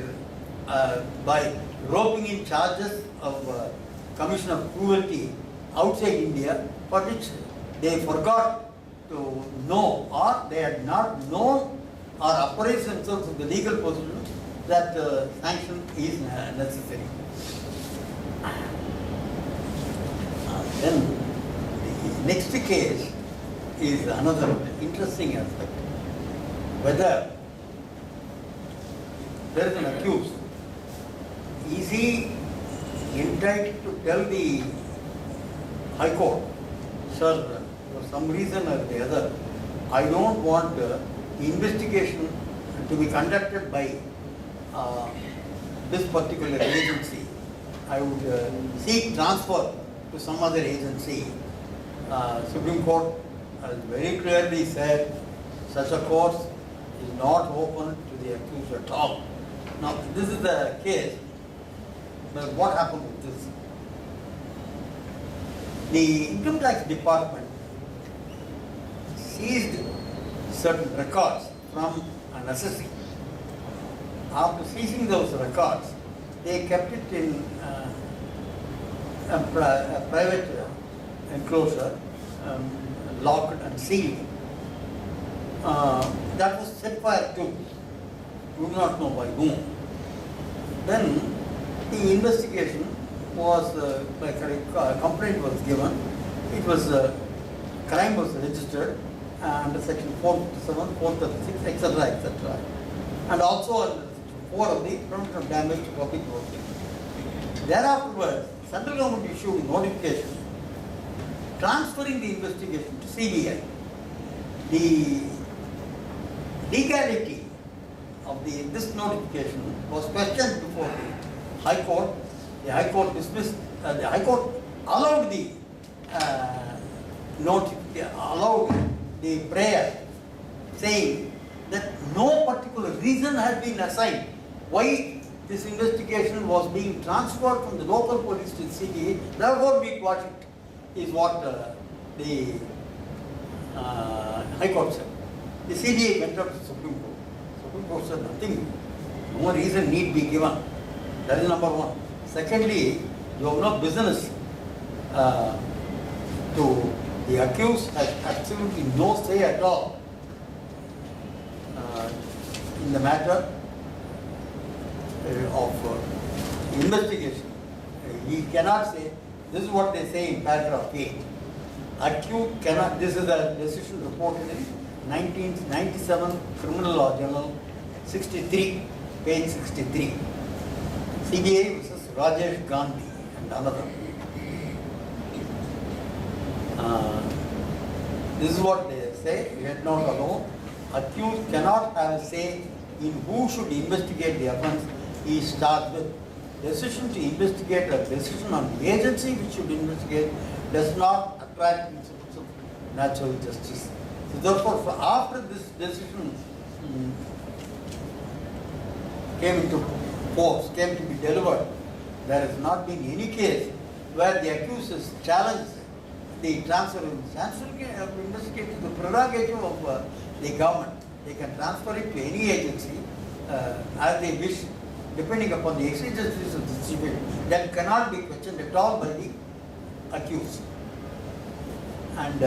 roping in charges of commission of cruelty outside India, for which they forgot to know, or they had not known or appraised themselves of the legal position that sanction is necessary. Then the next case is another interesting aspect. Whether there is an accused, is he entitled to tell the High Court, sir, for some reason or the other, I don't want the investigation to be conducted by this particular agency. I would seek transfer to some other agency. Supreme Court has very clearly said such a course is not open to the accused at all. Now, this is the case, but what happened with this? The Income Tax Department seized certain records from an assessee. After seizing those records, they kept it in a private enclosure, locked and sealed. That was set fire to. We do not know by whom. Then the investigation was, like a complaint was given. It was, crime was registered under section 457, 436, etc., etc. And also under section 4 of the Prevention of Damage to Public Property. Thereafterwards, central government issued a notification transferring the investigation to CBI. The legality of this notification was questioned before the High Court. The High Court dismissed, the High Court allowed the allowed the prayer, saying that no particular reason had been assigned why this investigation was being transferred from the local police to the CBI. Therefore, we quash it, is what the High Court said. The CBI went up to the Supreme Court. Supreme Court said nothing, no reason need be given. That is number one. Secondly, you have no business to, the accused has absolutely no say at all in the matter. of investigation. He cannot say, this is what they say in paragraph 8. Accused cannot, this is a decision reported in 1997 Criminal Law Journal 63, page 63. CBI versus Rajesh Gandhi and another. This is what they say, let not alone. Accused cannot have a say in who should investigate the offence. He starts with decision to investigate a decision on the agency which should investigate does not attract principles of natural justice. So therefore, after this decision came into force, came to be delivered, there has not been any case where the accused has challenged the transfer of investigation, the prerogative of the government. They can transfer it to any agency as they wish, depending upon the exigencies of the situation. That cannot be questioned at all by the accused. And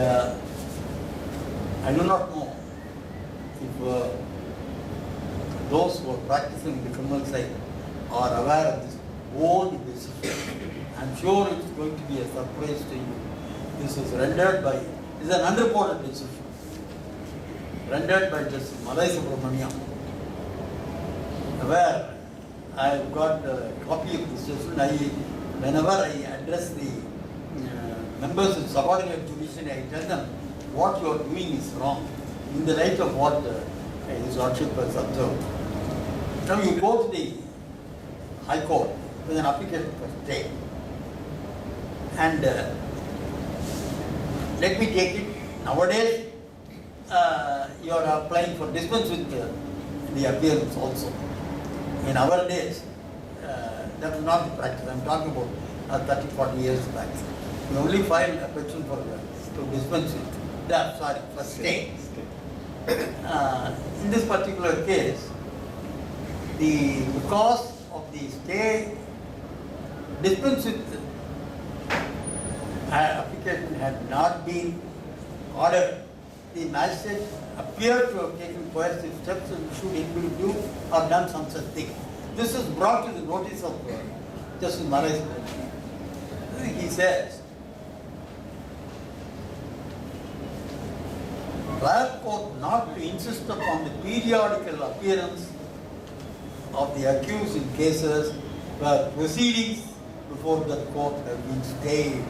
I do not know if those who are practicing the criminal side are aware of this old decision. I'm sure it's going to be a surprise to you. This is rendered by, this is an unreported decision, rendered by Justice Malai Subramaniam, where I have got a copy of this decision. Whenever I address the members of subordinate judiciary, I tell them what you are doing is wrong in the light of what His Lordship has observed. Now you go to the High Court with an application for stay, and let me take it. Nowadays, you are applying for dispense with the appearance also. In our days, that was not the practice. I'm talking about 30, 40 years back. We only filed a petition for to dispense with that, sorry, for stay. In this particular case, because of the stay, dispense with application had not been ordered, the magistrate appeared to have taken coercive steps and should able to do or done some such thing. This is brought to the notice of Justice Malai. He says, trial court not to insist upon the periodical appearance of the accused in cases where proceedings before the court have been stayed.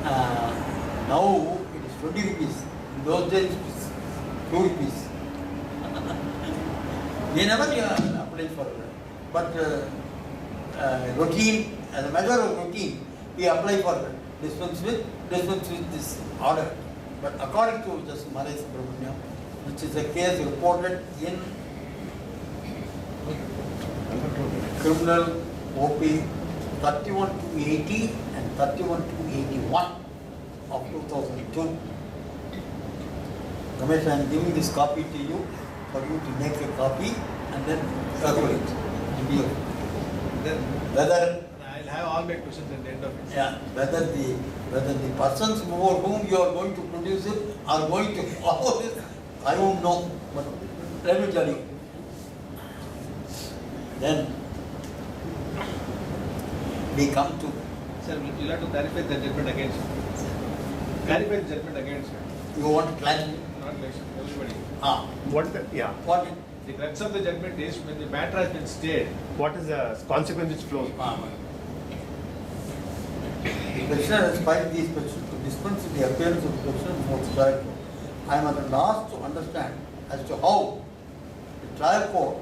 Now it is 20 rupees. In those days it was 2 rupees. We never applied for it. But routine, as a matter of routine, we apply for dispense with this order. But according to Justice Malai Subramaniam, which is a case reported in Criminal OP 31-280 and 31-281 of 2002. Ramesh, I am giving this copy to you for you to make a copy and then circulate. Then Whether I'll have all my questions at the end of it. yeah, whether the persons before whom you are going to produce it are going to follow this, I don't know. But let me tell you. Then we come to. Sir, you'll have to clarify the judgment against you. Clarify the judgment against you. You want to clarify? Not like everybody. What the, yeah. What? The crux of the judgment is when the matter has been stayed. What is the consequence which flows? The petitioner has filed these petitions to dispense with the appearance of the petitioner before the trial court. I am at a loss to understand as to how the trial court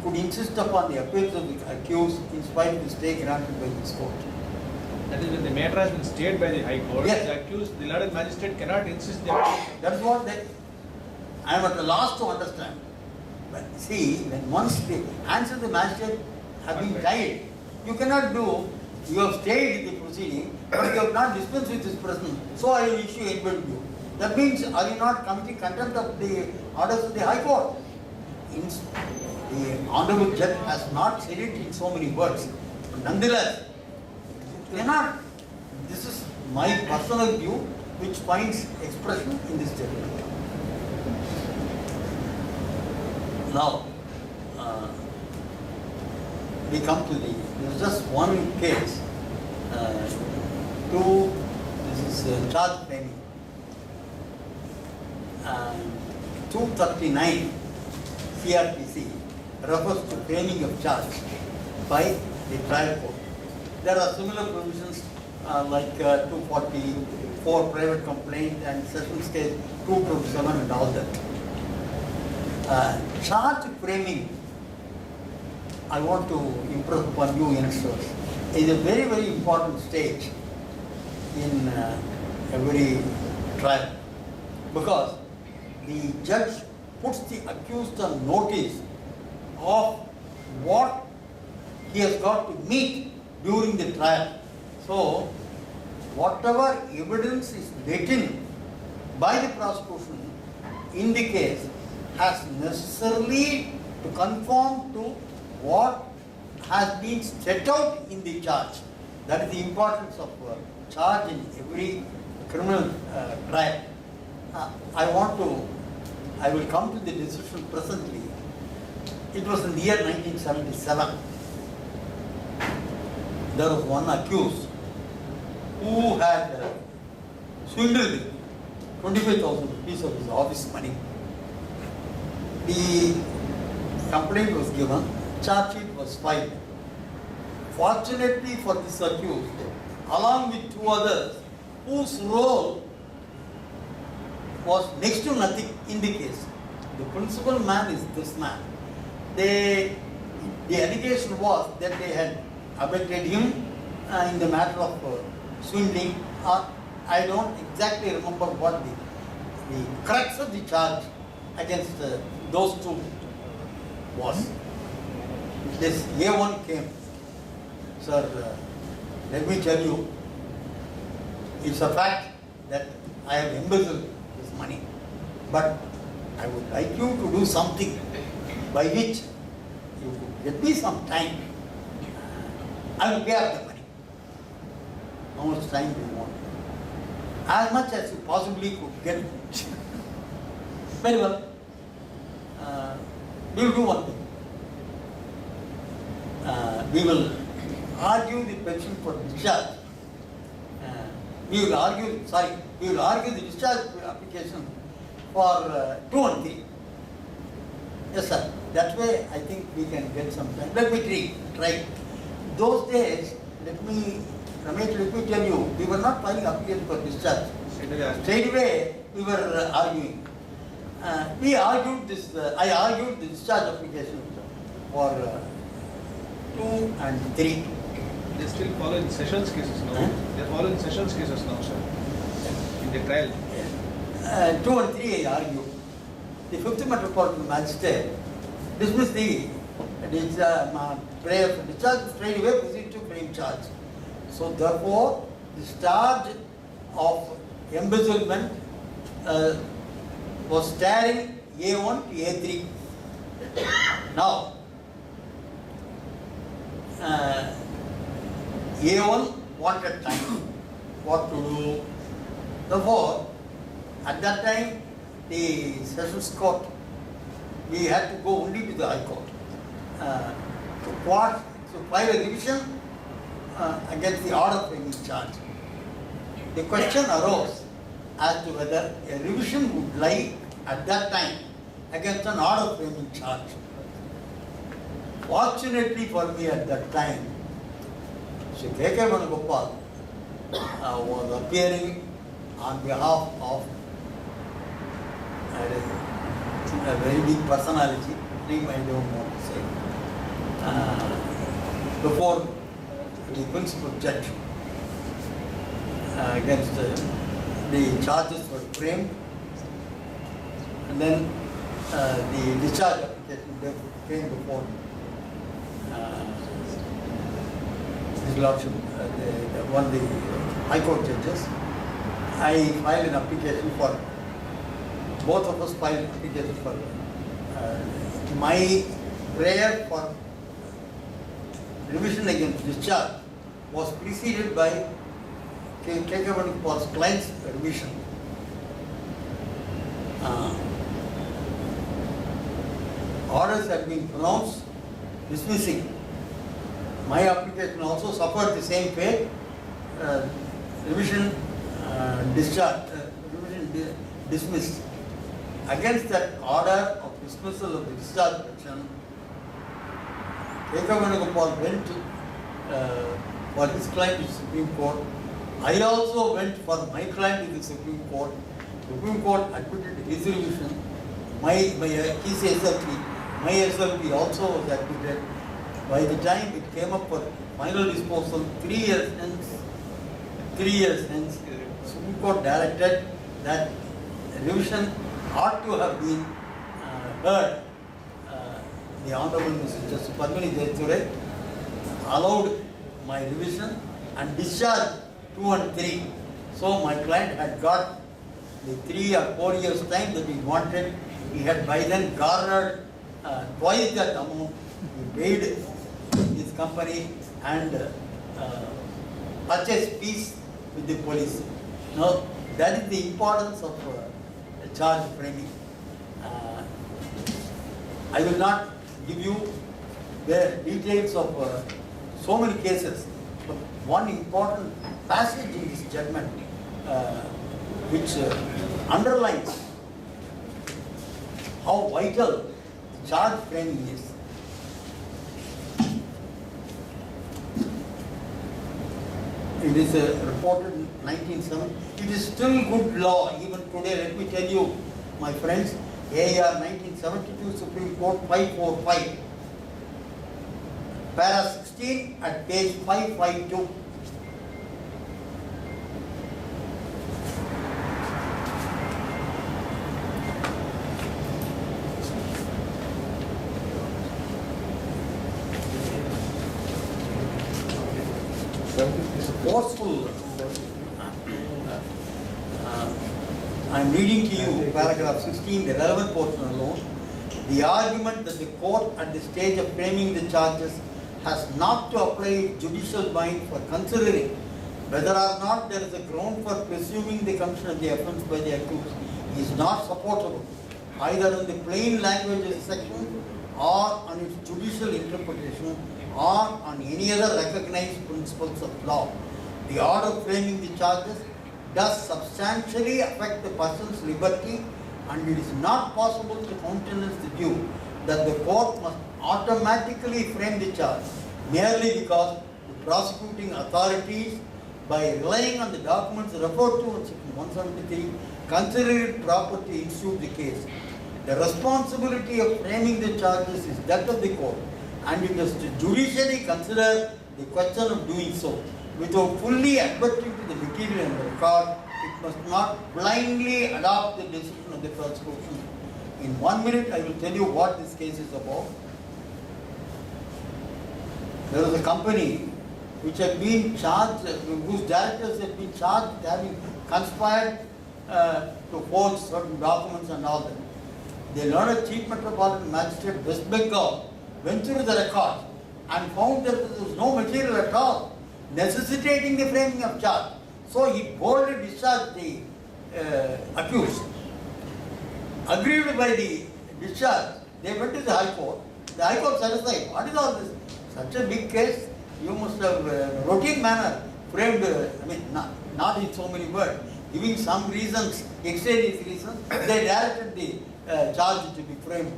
could insist upon the appearance of the accused in spite of the stay granted by this court. That is when the matter has been stayed by the High Court. Yes. The accused, the Lord Magistrate cannot insist the appearance. That is what I am at a loss to understand. But see, when once the hands of the magistrate have been tied, you cannot do, you have stayed in the proceeding, but you have not dispensed with this person, so I will issue a bill to you. That means, are you not committing contempt of the orders of the High Court? The Honorable Judge has not said it in so many words. But nonetheless, you cannot, this is my personal view, which finds expression in this judgment. Now, we come to there's just one case. This is charge framing. 239 CRPC refers to framing of charge by the trial court. There are similar provisions like 244 private complaint and sessions case 227 and all that. Charge framing, I want to impress upon you youngsters, is a very, very important stage in every trial, because the judge puts the accused on notice of what he has got to meet during the trial. So, whatever evidence is written by the prosecution in the case has necessarily to conform to what has been set out in the charge. That is the importance of charge in every criminal trial. I will come to the decision presently. It was in the year 1977. There was one accused who had swindled 25,000 rupees of his office money. The complaint was given, charge sheet was filed. Fortunately for this accused, along with two others whose role was next to nothing in the case. The principal man is this man. The allegation was that they had abetted him in the matter of swindling. I don't exactly remember what the crux of the charge against those two was. This A1 came. Sir, let me tell you, it's a fact that I have embezzled this money, but I would like you to do something by which you could get me some time. I will pay up the money. How much time do you want? As much as you possibly could get. Very well. We will do one thing. We will argue the petition for discharge. We will argue the discharge application for 2 and 3. Yes, sir. That way, I think we can get some time. Let me try. Those days, let me tell you, we were not filing application for discharge. Straight away, we were arguing. We argued this. I argued the discharge application for 2 and 3. They still follow in sessions cases now. Huh? They follow in sessions cases now, sir. In the trial. 2 and 3 I argue. The 5th Metropolitan Magistrate dismissed the prayer for discharge, straight away proceed to frame charge. So therefore, the charge of embezzlement was staring A1 to A3. Now, A1 wanted time. What to do? Therefore, at that time, the Sessions Court, we had to go only to the High Court to file a revision against the order framing charge. The question arose as to whether a revision would lie at that time against an order framing charge. Fortunately for me at that time, Sri K.K. Venugopal was appearing on behalf of a very big personality, name I don't want to say, before the principal judge against the charges were framed, and then the discharge application came before His Lordship, one of the High Court judges. I filed an application for, both of us filed an application for my prayer for revision against discharge was preceded by K.K. Venugopal's client's revision. Orders had been pronounced dismissing My application also suffered the same fate. Revision discharge, dismissed. Against that order of dismissal of the discharge petition, A.Ragunathan went for his client to the Supreme Court. I also went for my client to the Supreme Court. Supreme Court admitted his revision. His SLP, my SLP also was admitted. By the time it came up for final disposal, 3 years hence, Supreme Court directed that revision ought to have been heard. The Honorable Mr. Justice Padmini Jayathure allowed my revision and discharged 2 and 3. So my client had got the 3 or 4 years time that he wanted. He had by then garnered twice that amount. He paid his company and purchased peace with the police. Now that is the importance of charge framing. I will not give you the details of so many cases, but one important passage in this judgment which underlines how vital charge framing is. It is reported in 1970. It is still good law even today. Let me tell you, my friends, AR 1972 Supreme Court 545, para 16 at page 552. Forceful. I am reading to you paragraph 16, the relevant portion alone. The argument that the court at the stage of framing the charges has not to apply judicial mind for considering whether or not there is a ground for presuming the commission of the offence by the accused is not supportable either in the plain language of the section or on its judicial interpretation or on any other recognized principles of law. The order framing the charges does substantially affect the person's liberty, and it is not possible to countenance the view that the court must automatically frame the charge merely because the prosecuting authorities, by relying on the documents referred to in section 173, consider it proper to institute the case. The responsibility of framing the charges is that of the court, and it is to judicially consider the question of doing so. Without fully adverting to the material and the record, it must not blindly adopt the decision of the prosecution. In 1 minute, I will tell you what this case is about. There was a company which had been charged, whose directors had been charged with having conspired to forge certain documents and all that. The learned Chief Metropolitan Magistrate West Bengal went through the records and found that there was no material at all necessitating the framing of charge. So he boldly discharged the accused. Aggrieved by the discharge, they went to the High Court. The High Court set aside, what is all this? Such a big case, you must have routine manner framed, not in so many words, giving some reasons, extraneous reasons, they directed the charge to be framed.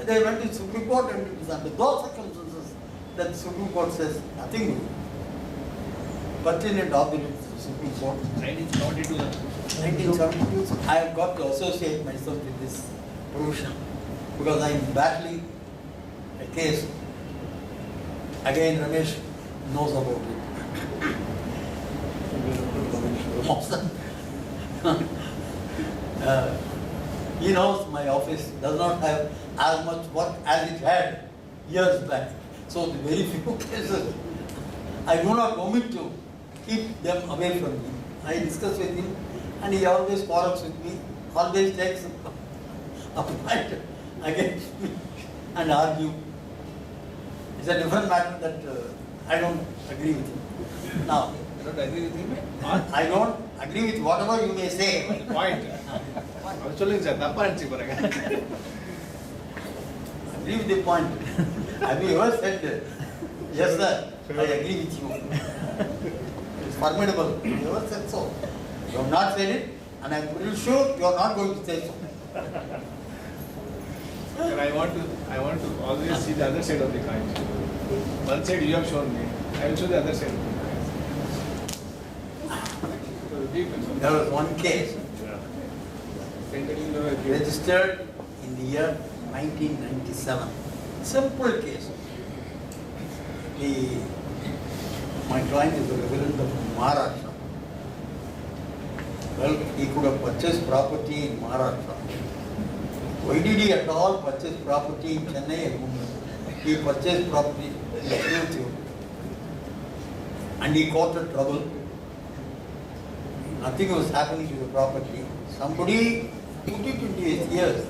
They went to the Supreme Court, and it is under those circumstances that the Supreme Court says nothing new. Pertinent argument to the Supreme Court. 1972. 1972, I have got to associate myself with this provision because I am battling a case. Again, Ramesh knows about it. He knows my office does not have as much work as it had years back. So the very few cases, I do not omit to keep them away from me. I discuss with him and he always quarrels with me, always takes a point against me and argue. It's a different matter that I don't agree with him. Now, You don't agree with him? I don't agree with whatever you may say. Point. சொல்லுங்க sir தப்பா நினைச்சு பாருங்க. Agree with the point. Have you ever said yes sir? I agree with you. It's formidable. You never said so. You have not said it, and I'm pretty sure you are not going to say so. And I want to always see the other side of the coin. One side you have shown me, I will show the other side of the coin. There was one case Yeah. registered in the year 1997. Simple case. My client is a resident of Maharashtra. Well, he could have purchased property in Maharashtra. Why did he at all purchase property in Chennai and Mumbai? He purchased property in Tirupati. And he courted trouble. Nothing was happening to the property. Somebody put it into his ears.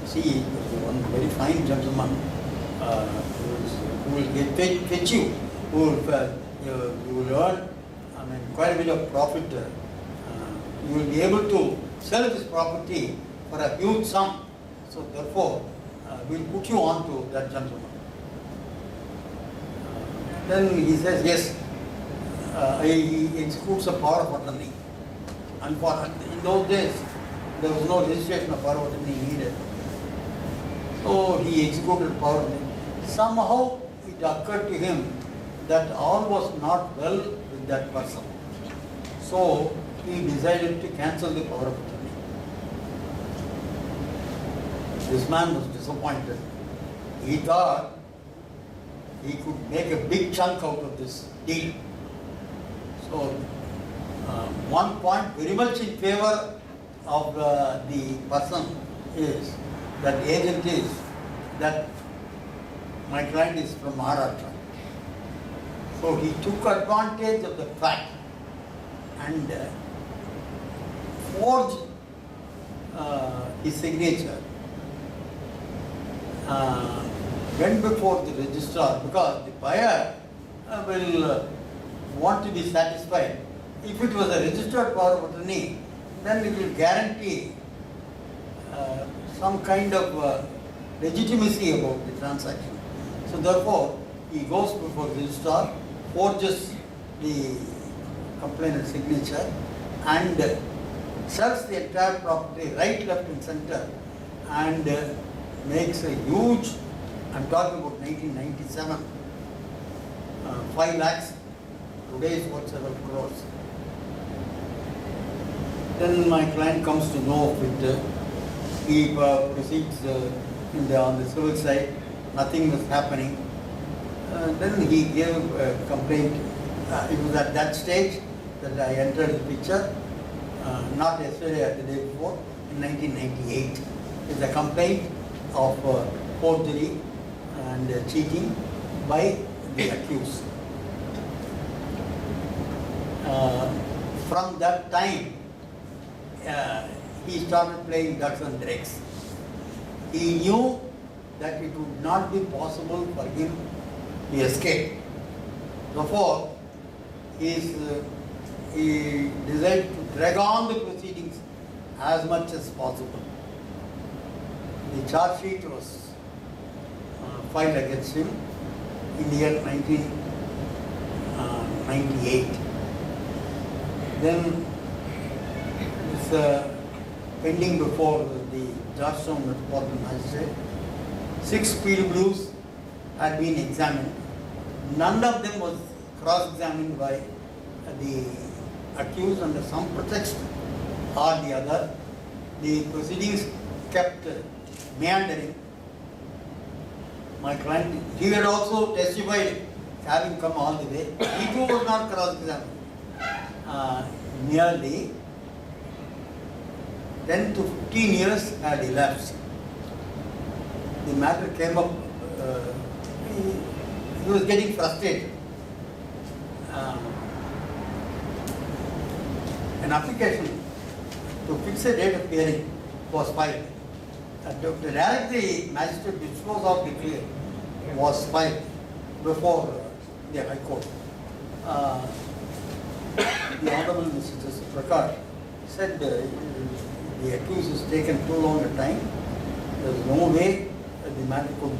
See, one very fine gentleman who will fetch you, who will earn quite a bit of profit. You will be able to sell this property for a huge sum. So therefore, we will put you on to that gentleman. Then he says, yes, he executes a power of attorney. And in those days, there was no registration of power of attorney needed. So he executed power of attorney. Somehow it occurred to him that all was not well with that person. So he decided to cancel the power of attorney. This man was disappointed. He thought he could make a big chunk out of this deal. So, one point very much in favor of the person is, that agent is, that my client is from Maharashtra. So he took advantage of the fact and forged his signature. Went before the registrar, because the buyer will want to be satisfied. If it was a registered power of attorney, then it will guarantee some kind of legitimacy about the transaction. So therefore, he goes before the registrar, forges the complainant's signature, and sells the entire property right, left and center, and makes a huge, I'm talking about 1997, 5 lakhs, today is worth several crores. Then my client comes to know of it. He proceeds on the civil side, nothing was happening. Then he gave a complaint. It was at that stage that I entered the picture, not yesterday or the day before, in 1998. It's a complaint of forgery and cheating by the accused. From that time, he started playing ducks and drakes. He knew that it would not be possible for him to escape. Therefore, he decided to drag on the proceedings as much as possible. The charge sheet was filed against him in the year 1998. Then it's pending before the Georgetown Metropolitan Magistrate. 6 PWs had been examined. None of them was cross-examined by the accused under some pretext or the other. The proceedings kept meandering. My client, he had also testified, having come all the way. He too was not cross-examined. Nearly 10 to 15 years had elapsed. The matter came up, he was getting frustrated. An application to fix a date of hearing was filed. To direct the magistrate dispose of the claim was filed before the High Court. The Honorable Mr. Justice Prakash said the accused has taken too long a time. There is no way the matter could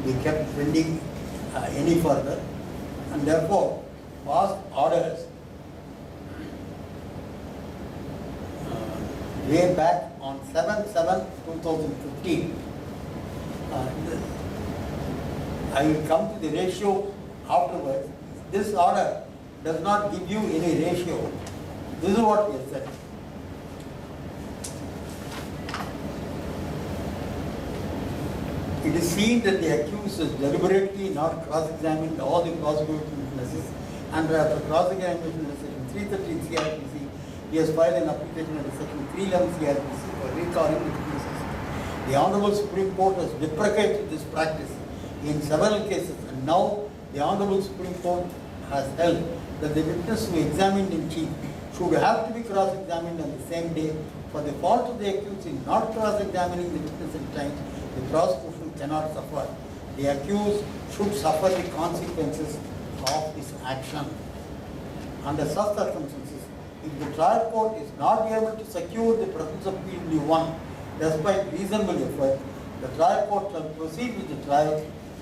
be kept pending any further. and therefore passed orders way back on 7/7/2015. I will come to the ratio afterwards. This order does not give you any ratio. This is what we have said. It is seen that the accused is deliberately not cross-examined all the prosecuting witnesses, and after cross-examination under section 330 CRPC, he has filed an application under section 311 CRPC for recalling the witnesses. The Honorable Supreme Court has deprecated this practice in several cases, and now the Honorable Supreme Court has held that the witness who examined in chief should have to be cross-examined on the same day. For the fault of the accused in not cross-examining the witness in time, the prosecution cannot suffer. The accused should suffer the consequences of his action. Under such circumstances, if the trial court is not able to secure the presence of PW1 despite reasonable effort, the trial court shall proceed with the trial,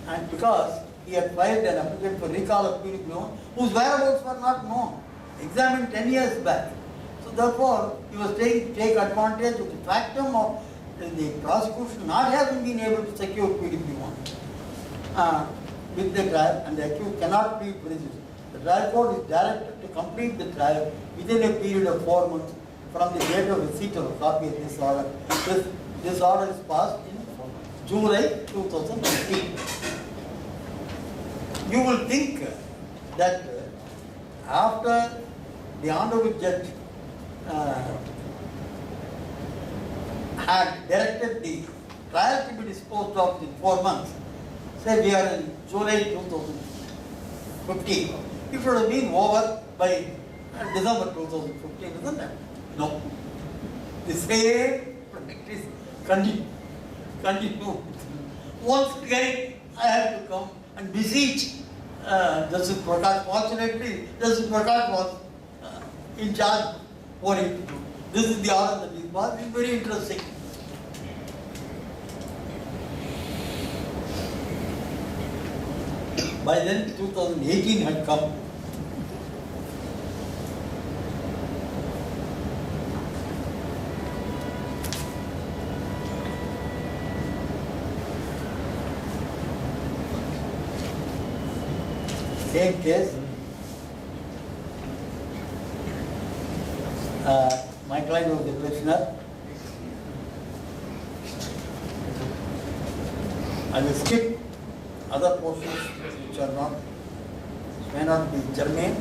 and because he had filed an application for recall of PW1 whose whereabouts were not known, examined 10 years back. So therefore, he was take advantage of the factum of the prosecution not having been able to secure PW1 with the trial, and the accused cannot be prejudiced. The trial court is directed to complete the trial within a period of 4 months from the date of receipt of a copy of this order. This order is passed in July 2015. You will think that after the Honorable Judge had directed the trial to be disposed of in 4 months, say we are in July 2015, it would have been over by December 2015, isn't it? No. The same practice continue. Once again, I have to come and beseech Justice Prakash. Fortunately, Justice Prakash was in charge for it. This is the order that is passed. It's very interesting. By then, 2018 had come. Same case. My client was the prisoner. I will skip other portions which are not, may not be germane,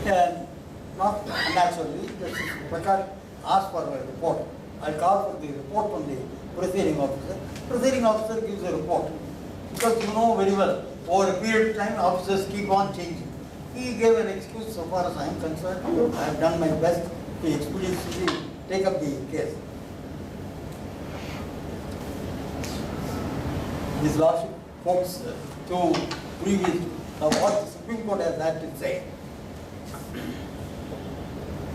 and not unnaturally. Justice Prakash asked for a report. I call for the report from the proceeding officer. Proceeding officer gives a report. Because you know very well, over a period of time, officers keep on changing. He gave an excuse so far as I am concerned. I have done my best to expeditiously take up the case. His Lordship quotes to previous what the Supreme Court has had to say.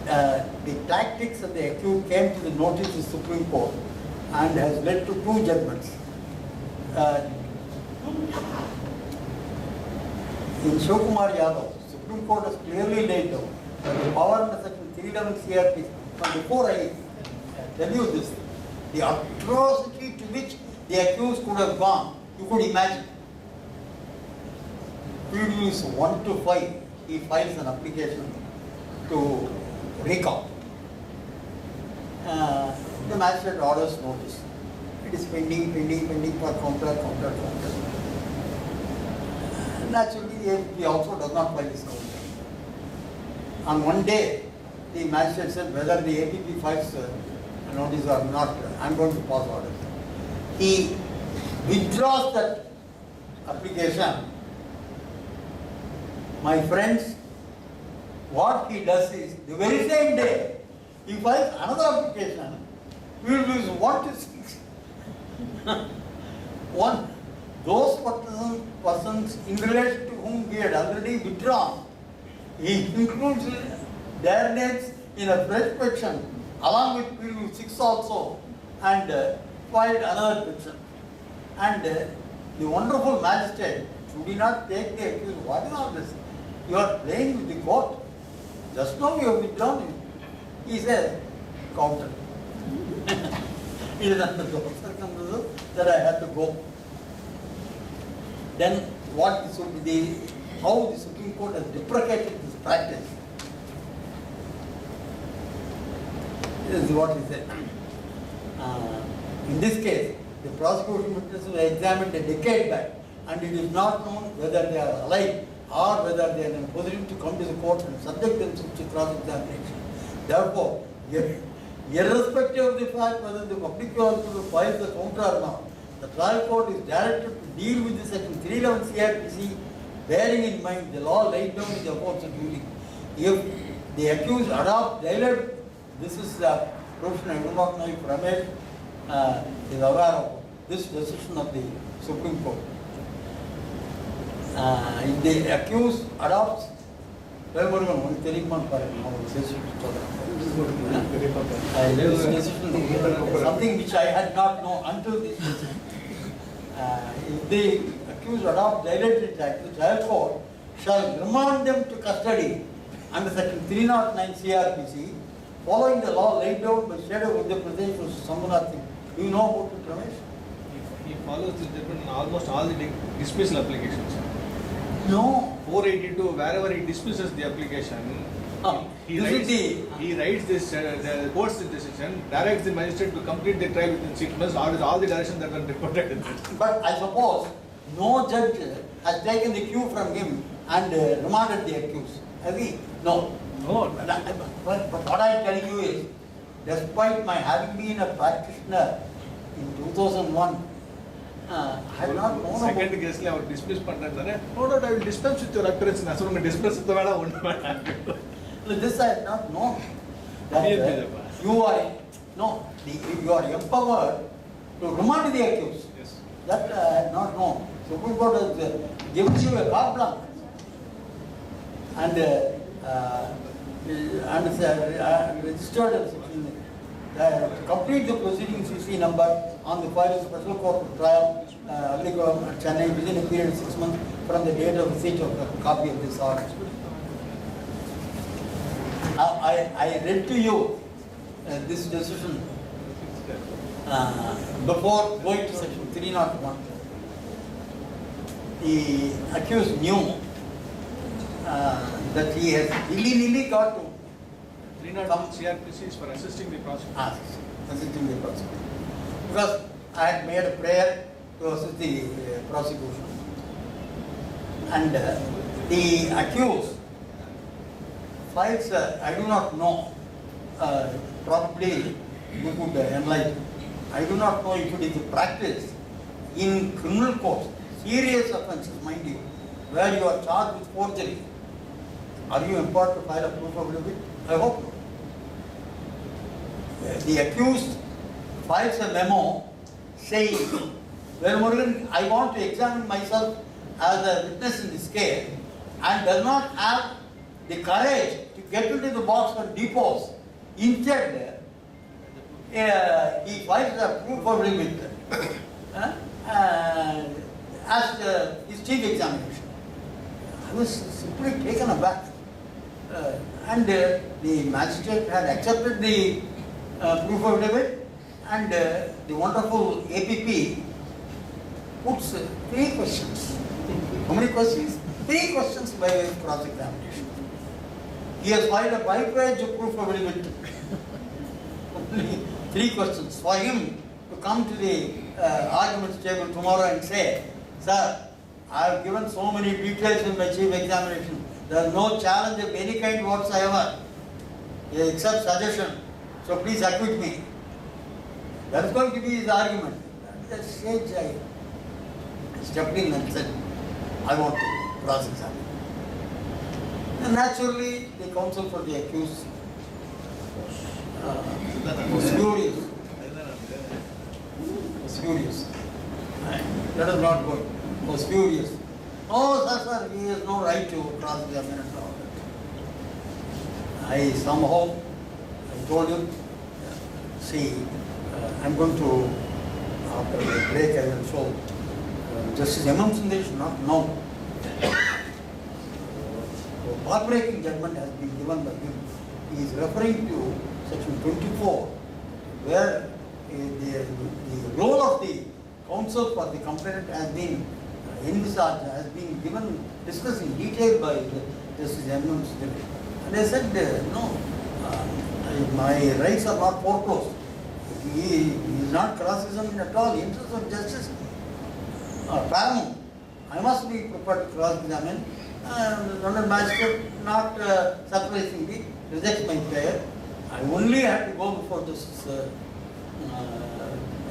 The tactics of the accused came to the notice of the Supreme Court and has led to 2 judgments. In Shivakumar Yadav, Supreme Court has clearly laid down the power under section 311 CRP. Now before I tell you this, the atrocity to which the accused could have gone, you could imagine. PDs 1 to 5, he files an application to recall. The magistrate orders notice. It is pending for counter. Naturally, he also does not file his counter. On one day, the magistrate said whether the APP files a notice or not, I am going to pass orders. He withdraws that application. My friends, what he does is, the very same day, he files another application. We will use 1 to 6. Those persons in relation to whom we had already withdrawn, he includes their names in a fresh petition along with PW 6 also, and filed another petition. And the wonderful magistrate should he not take the accused? What is all this? You are playing with the court. Just now you have withdrawn him. He said, counter. It is under those circumstances that I had to go. Then what how the Supreme Court has deprecated this practice. This is what he said. In this case, the prosecution witnesses were examined a decade back, and it is not known whether they are alive or whether they are in a position to come to the court and subject themselves to cross-examination. Therefore, irrespective of the fact whether the public prosecutor files the counter or not, the trial court is directed to deal with the section 311 CRPC, bearing in mind the law laid down in the aforesaid ruling. If the accused adopts dialogue, this is the provision. I do not know if Ramesh is aware of this decision of the Supreme Court. If the accused adopts, this decision, something which I had not known until this decision. If the accused adopts dilated act, the trial court shall remand them to custody under section 309 CRPC, following the law laid down by Shadow of the Pradesh v. Samunathi. Do you know about it, Ramesh? He follows the judgment on almost all the dismissal applications. No. 482, wherever he dismisses the application, he writes this, the court's decision, directs the magistrate to complete the trial within 6 months, or all the directions that were reported in this. But I suppose no judge has taken the cue from him and remanded the accused. Have we? No. No. But what I am telling you is, despite my having been a practitioner in 2001, I have not known about Second case, I will dismiss Pandana. No, I will dispense with your appearance. I will dispense with the one. this I have not known. That you are empowered to remand the accused. Yes. That I had not known. Supreme Court has given you a carte blanche. And registered to complete the proceedings CC number on the file of special court of trial applicable at Chennai within a period of 6 months from the date of receipt of a copy of this order. I read to you this decision before going to section 301. The accused knew that he has illegally got to 301 CRPC is for assisting the prosecutor. Assisting the prosecutor. Because I had made a prayer to assist the prosecution. And the accused files, I do not know, probably you could enlighten. I do not know if it is a practice in criminal courts, serious offences, mind you, where you are charged with forgery. Are you empowered to file a proof of debit? I hope not. The accused files a memo saying, well, Murugan, I want to examine myself as a witness in this case and does not have the courage to get into the box for depose. Instead, he files a proof of debit as his chief examination. I was simply taken aback. And the magistrate had accepted the proof of debit, and the wonderful APP puts 3 questions. How many questions? 3 questions by way of cross-examination. He has filed a 5-page proof of debit. Only 3 questions for him to come to the arguments table tomorrow and say, sir, I have given so many details in my chief examination. There is no challenge of any kind whatsoever, except suggestion. So please acquit me. That is going to be his argument. At that stage, I stepped in and said, I want to cross-examine. And naturally, the counsel for the accused was furious. Was furious. That is not good. Was furious. Oh, sir, he has no right to cross-examine and all that. I told him, see, I'm going to, after the break, I will show Justice M.M. Sundesh not know. Heartbreaking judgment has been given by him. He is referring to section 24, where the role of the counsel for the complainant has been envisaged, has been given, discussed in detail by Justice M.M. Sundesh. And they said, no, my rights are not foreclosed. He is not cross-examined at all. The interest of justice are paramount. I must be prepared to cross-examine. The Honorable Magistrate, not surprisingly, rejects my prayer. I only had to go before Justice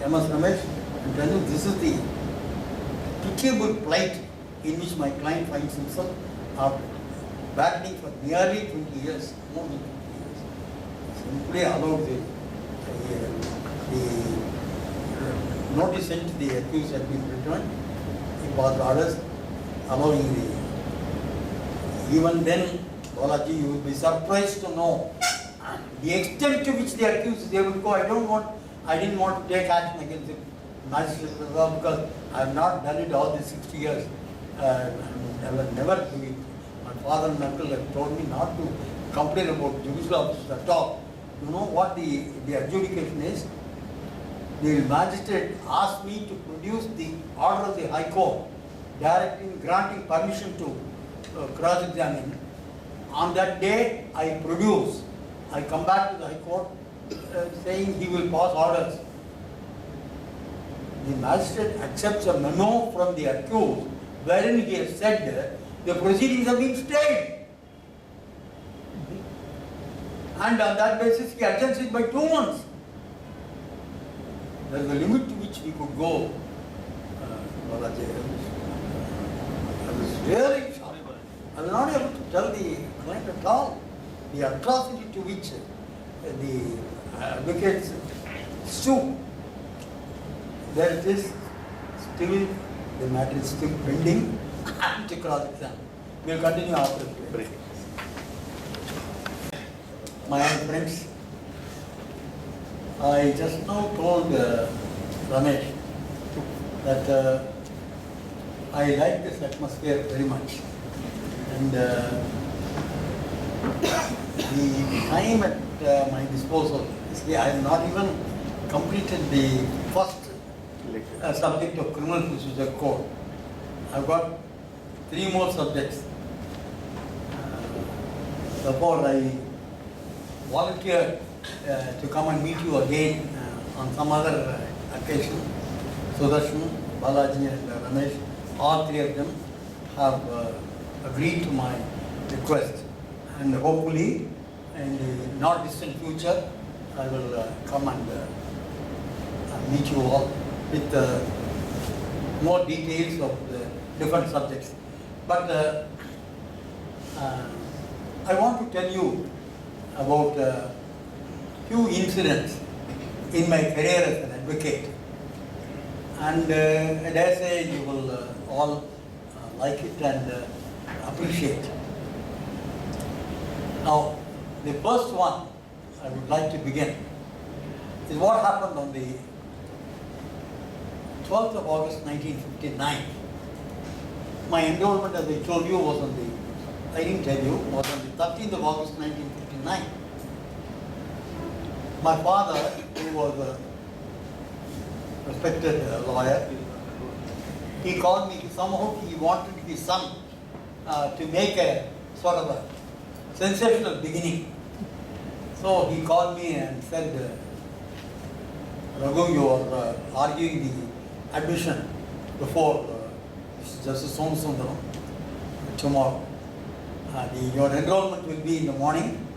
M.S. Ramesh and tell him this is the pitiable plight in which my client finds himself after battling for nearly 20 years, more than 20 years. Simply allowed the notice sent to the accused had been returned. He passed orders allowing even then, Balaji, you will be surprised to know the extent to which the accused is able to go. I didn't want to take action against the magistrate because I have not done it all these 60 years. I will never do it. My father and uncle have told me not to complain about judicial officers at all. You know what the adjudication is? The magistrate asked me to produce the order of the High Court granting permission to cross-examine. On that day, I produce. I come back to the High Court saying he will pass orders. The magistrate accepts a memo from the accused wherein he has said the proceedings have been stayed. And on that basis, he adjourns it by 2 months. There is a limit to which we could go. Balaji, I was really shocked. I was not able to tell the client at all the atrocity to which the advocates stoop. There it is, still the matter is still pending and to cross-examine. We will continue after the break. My own friends, I just now told Ramesh that I like this atmosphere very much. And the time at my disposal, see, I have not even completed the first subject of criminal procedure code. I've got 3 more subjects. Therefore, I volunteered to come and meet you again on some other occasion. Sudarshan, Balaji and Ramesh, all 3 of them have agreed to my request, and hopefully in the not distant future I will come and meet you all with more details of the different subjects. But I want to tell you about a few incidents in my career as an advocate, and I dare say you will all like it and appreciate. Now, the first one I would like to begin is what happened on the 12th of August 1959. My enrollment, as I told you, was on the, I didn't tell you, was on the 13th of August 1959. My father, who was a respected lawyer, he called me. Somehow he wanted his son to make a sort of a sensational beginning. So he called me and said, Raghu, you are arguing the admission before Justice Somasundaram tomorrow. Your enrollment will be in the morning.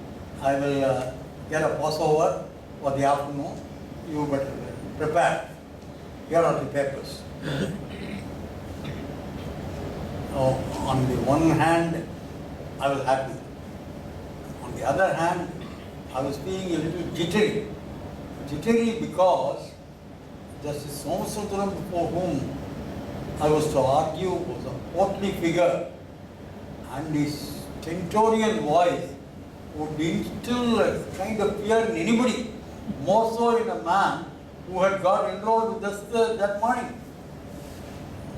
I will get a passover for the afternoon. You better prepare. Here are the papers. On the one hand, I was happy. On the other hand, I was feeling a little jittery. Jittery because Justice Somasundaram, before whom I was to argue, was a portly figure, and his stentorian voice would instill a kind of fear in anybody, more so in a man who had got enrolled with us that morning.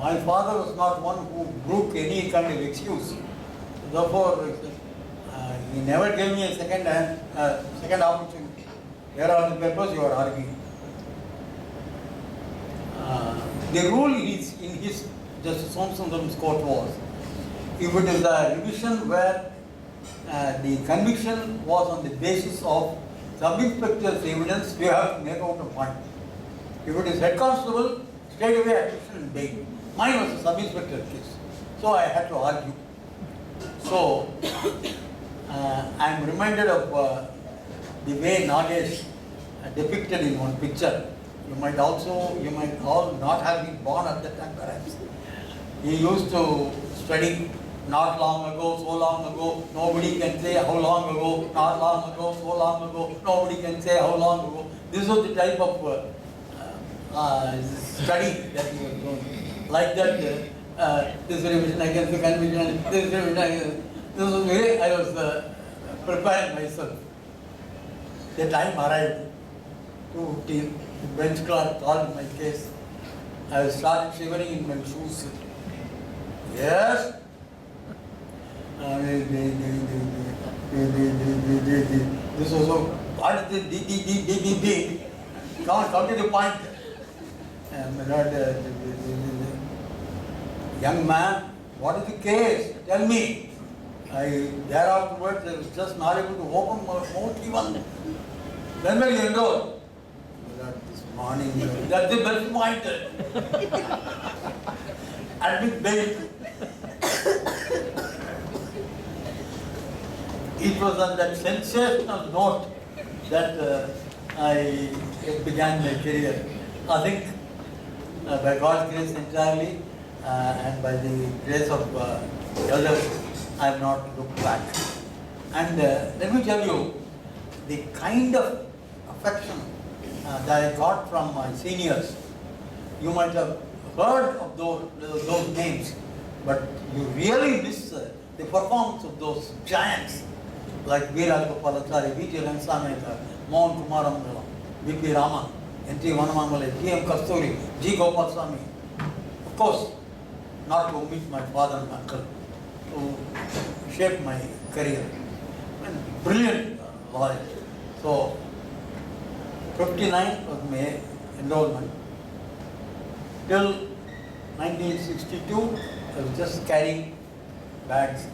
My father was not one who broke any kind of excuse. Therefore, he never gave me a second opportunity. Here are the papers, you are arguing. The rule in his Justice Somsundaram's court was, if it is a revision where the conviction was on the basis of sub-inspector's evidence, we have to make out a point. If it is head constable, straight away admission and bail. Mine was a sub-inspector case, so I had to argue. So, I am reminded of the way Nagesh depicted in one picture. You might all not have been born at that time perhaps. He used to study not long ago, so long ago, nobody can say how long ago, not long ago, so long ago, nobody can say how long ago. This was the type of study that he was doing. Like that, this revision against the conviction, this revision against, this was the way I was preparing myself. The time arrived. 2:15, the bench clerk called my case. I started shivering in my shoes. Yes. This was so. What is the come to the point. Young man, what is the case? Tell me. Thereafterwards, I was just not able to open my mouth even. When will you enroll? This morning. That's the best point. Admit bail. It was on that sensational note that I began my career. I think by God's grace entirely and by the grace of others, I have not looked back. And let me tell you, the kind of affection that I got from my seniors, you might have heard of those names, but you really miss the performance of those giants like Veera Gopalachari, V.T. Rangasamy, Mohan Kumaram, V.P. Raman, N.T. Vanamamale, T.M. Kasturi, G. Gopalswamy. Of course, not to omit my father and uncle, who shaped my career. And brilliant lawyer. So, 59 was my enrollment. Till 1962, I was just carrying bags.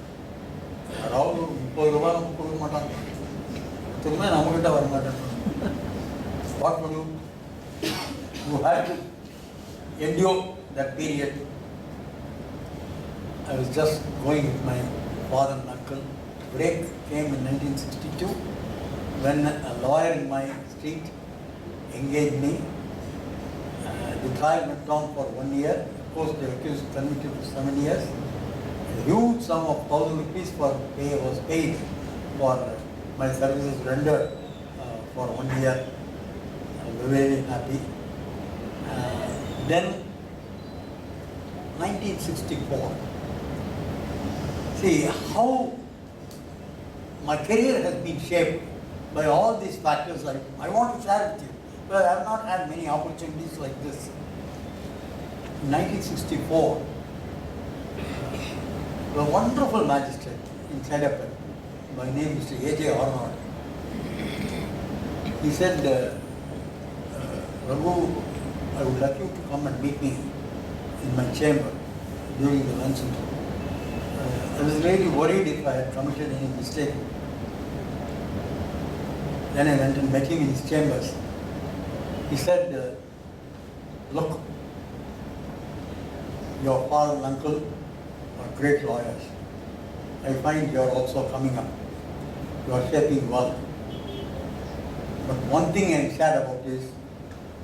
Around 30 rupees, what would you had to endure that period. I was just going with my father and uncle. Break came in 1962 when a lawyer in my street engaged me. The trial went on for 1 year. Of course, the accused convicted for 7 years. A huge sum of 1,000 rupees was paid for my services rendered for 1 year. I was very happy. Then 1964. See how my career has been shaped by all these factors. I want to share with you, but I have not had many opportunities like this. In 1964, a wonderful magistrate in Chedapet, by name Mr. A.J. Arnold, he said, Raghu, I would like you to come and meet me in my chamber during the luncheon. I was really worried if I had committed any mistake. Then I went and met him in his chambers. He said, look, your father and uncle are great lawyers. I find you are also coming up. You are shaping well. But one thing I am sad about is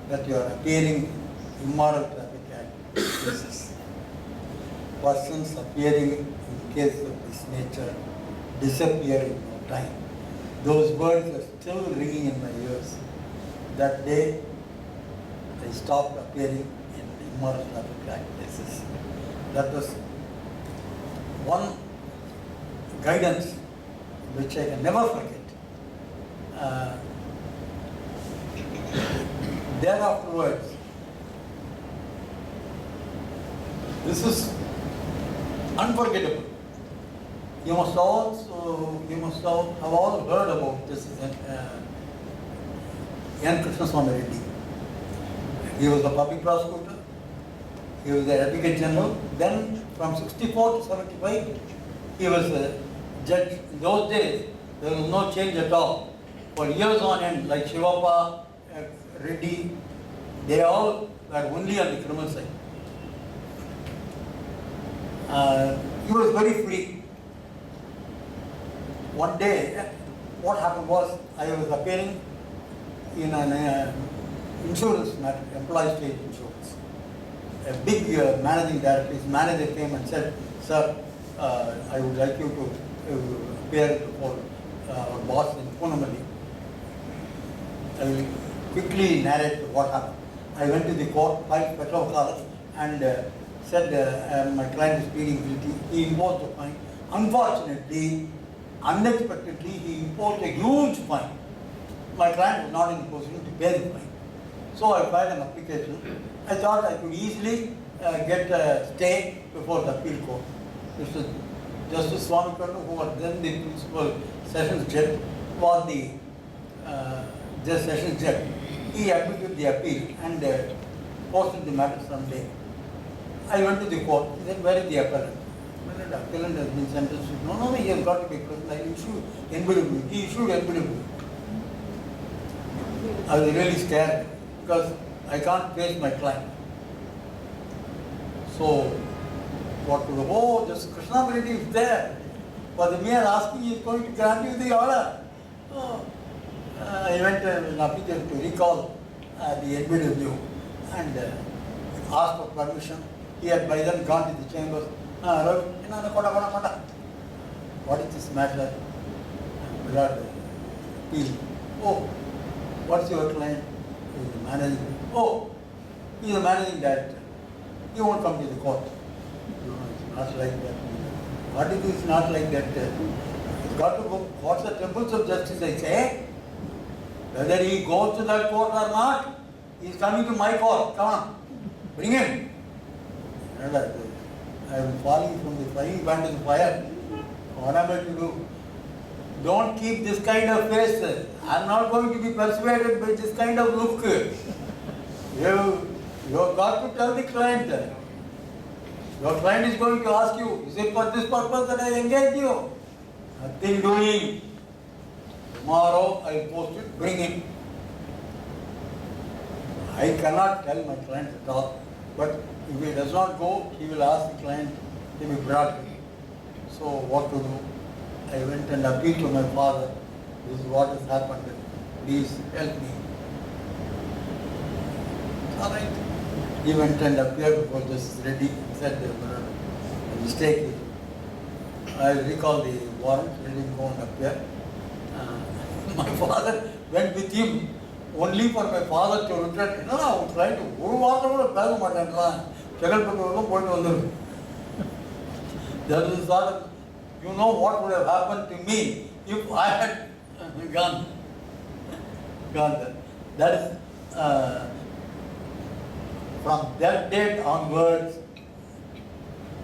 that you are appearing immoral traffic act cases. Persons appearing in cases of this nature disappear in no time. Those words are still ringing in my ears. That day, I stopped appearing in immoral traffic act cases. That was one guidance which I can never forget. Thereafterwards, This is unforgettable. You must have all heard about this N. Krishnaswamy Reddy. He was a public prosecutor. He was the Advocate General. Then from 64 to 75, he was a judge. In those days, there was no change at all. For years on end, like Shivappa, Reddy, they all were only on the criminal side. He was very free. One day, what happened was, I was appearing in an insurance matter, employee state insurance. A big managing director, his manager came and said, "Sir, I would like you to appear before our boss in Punamali." I will quickly narrate what happened. I went to the court, filed special cause, and said my client is pleading guilty. He imposed a fine. Unfortunately, unexpectedly, he imposed a huge fine. My client was not in a position to pay the fine. So I filed an application. I thought I could easily get a stay before the appeal court. Mr. Justice Swamikarnu, who was then the principal sessions judge, was the sessions judge. He admitted the appeal and posted the matter someday. I went to the court. He said, "Where is the appellant?" I said, "The appellant has been sentenced." No, he has got to be present. I issued NBW. He issued NBW. I was really scared because I can't face my client. So, what to do? Oh, just Krishnamurti is there. For the mere asking, he is going to grant you the order. Oh. I went to an application to recall the NBW and asked for permission. He had by then gone to the chambers. What is this matter? Without appeal. Oh, what's your client? He is the managing. Oh, he is the managing director. He won't come to the court. No, it's not like that. What is this not like that? He's got to go. What's the temples of justice, I say? Whether he goes to that court or not, he is coming to my court. Come on, bring him. I am falling from the frying pan to the fire. What am I to do? Don't keep this kind of face. I am not going to be persuaded by this kind of look. You have got to tell the client. Your client is going to ask you, is it for this purpose that I engage you? Nothing doing. Tomorrow I will post it, bring him. I cannot tell my client at all, but if he does not go, he will ask the client to be brought to me. So what to do? I went and appealed to my father. This is what has happened. Please help me. All right. He went and appeared before Justice Reddy. He said, a mistake. I recall the warrant. He didn't go and appear. My father went with him only for my father to return. No, I was trying to there is a sort of, you know what would have happened to me if I had gone there. That is, from that date onwards,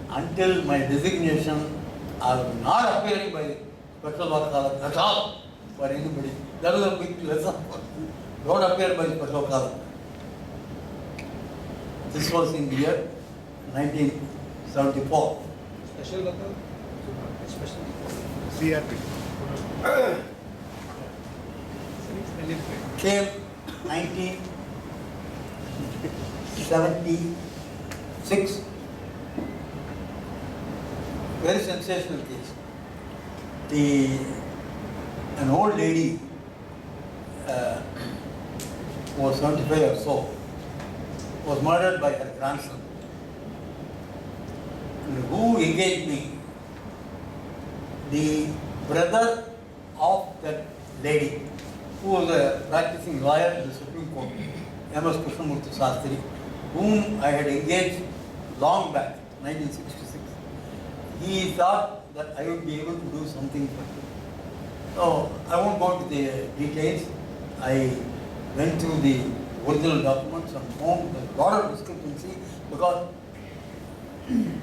until my designation, I was not appearing by special wakalat at all for anybody. That was a big lesson for me. Don't appear by special wakalat. This was in the year 1974. Special wakalat? Special? CRP. Came 1976. Very sensational case. An old lady was 75 or so, was murdered by her grandson. And who engaged me? The brother of that lady, who was a practicing lawyer in the Supreme Court, M.S. Krishnamurti, whom I had engaged long back, 1966. He thought that I would be able to do something for him. So I won't go into the details. I went through the original documents and found a lot of discrepancy because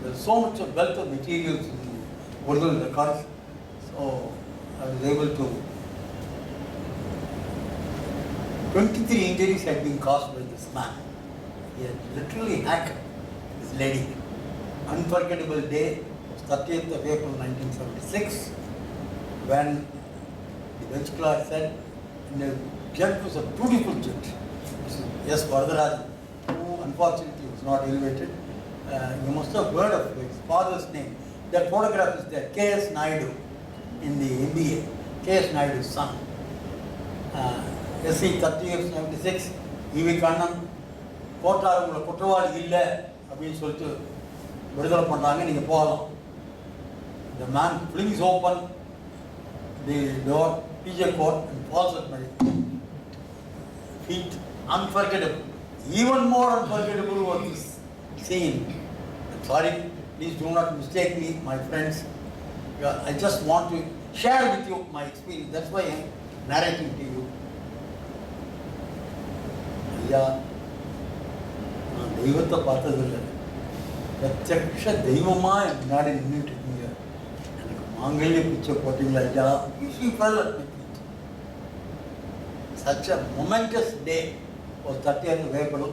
There's so much of wealth of materials in the original records. So I was able to. 23 injuries had been caused by this man. He had literally hacked this lady. Unforgettable day was 30th of April 1976 when the bench clerk said, and the judge was a beautiful judge. Yes, Varadaraj, who unfortunately was not elevated. You must have heard of his father's name. That photograph is there, K.S. Naidu in the MBA, K.S. Naidu's son. SC 30/76, E.V. Kannan, Kottar உங்களை குற்றவாளி இல்லை அப்படின்னு சொல்லிட்டு விடுதலை பண்ணுறாங்க, நீங்கள் போகலாம். The man flings open the door, PJ court, and falls at my feet. Unforgettable. Even more unforgettable was this scene. I'm sorry, please do not mistake me, my friends. I just want to share with you my experience. That's why I'm narrating to you. ஐயா, நான் தெய்வத்தை பார்த்ததில்லை, பிரத்யக்ஷ தெய்வமா என் முன்னாடி நின்றுட்டு இருக்கீங்க, எனக்கு மாங்கல்ய பிச்சை போட்டீங்களா ஐயா. Such a momentous day was 30th of April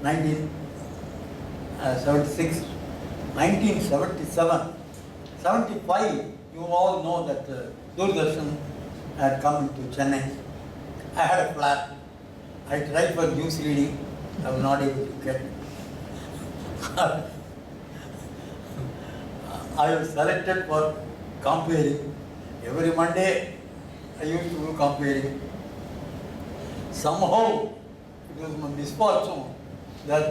1976. 1977, 75, you all know that Doordarshan had come into Chennai. I had a flat. I tried for news reading, I was not able to get it. I was selected for comparing. Every Monday I used to do comparing. Somehow it was my misfortune that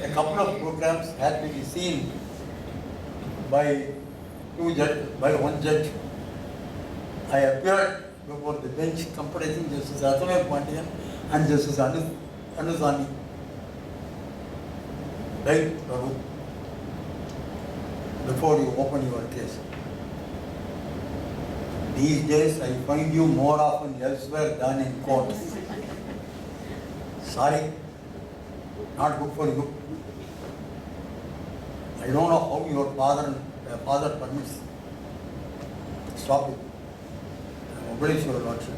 a couple of programs had to be seen by one judge. I appeared before the bench comprising Justice Athamay Pandian and Justice Anusani. Right, Prabhu, before you open your case. These days I find you more often elsewhere than in court. Sorry, not good for you. I don't know how your father permits. Stop it. I oblige your lordship.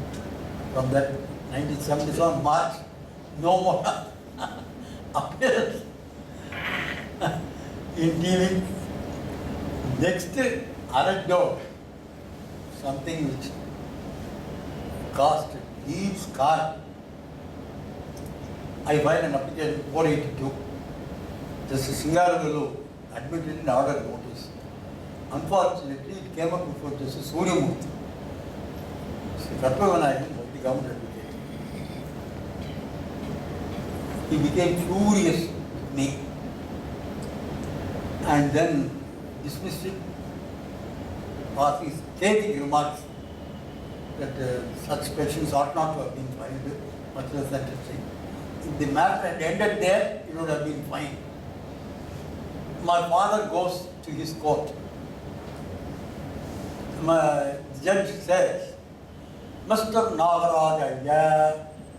From that 1977 March, no more appearance in TV. Next anecdote, something which caused a deep scar. I filed an application 482. Justice Singaravelu admitted in order notice. Unfortunately, it came up before Justice Suryamurthy. Katpavanayan was the government advocate. He became furious with me and then dismissed it, passing scathing remarks that such petitions ought not to have been filed, much less sentencing. If the matter had ended there, it would have been fine. My father goes to his court. My judge says, Mr. Nagarajaya,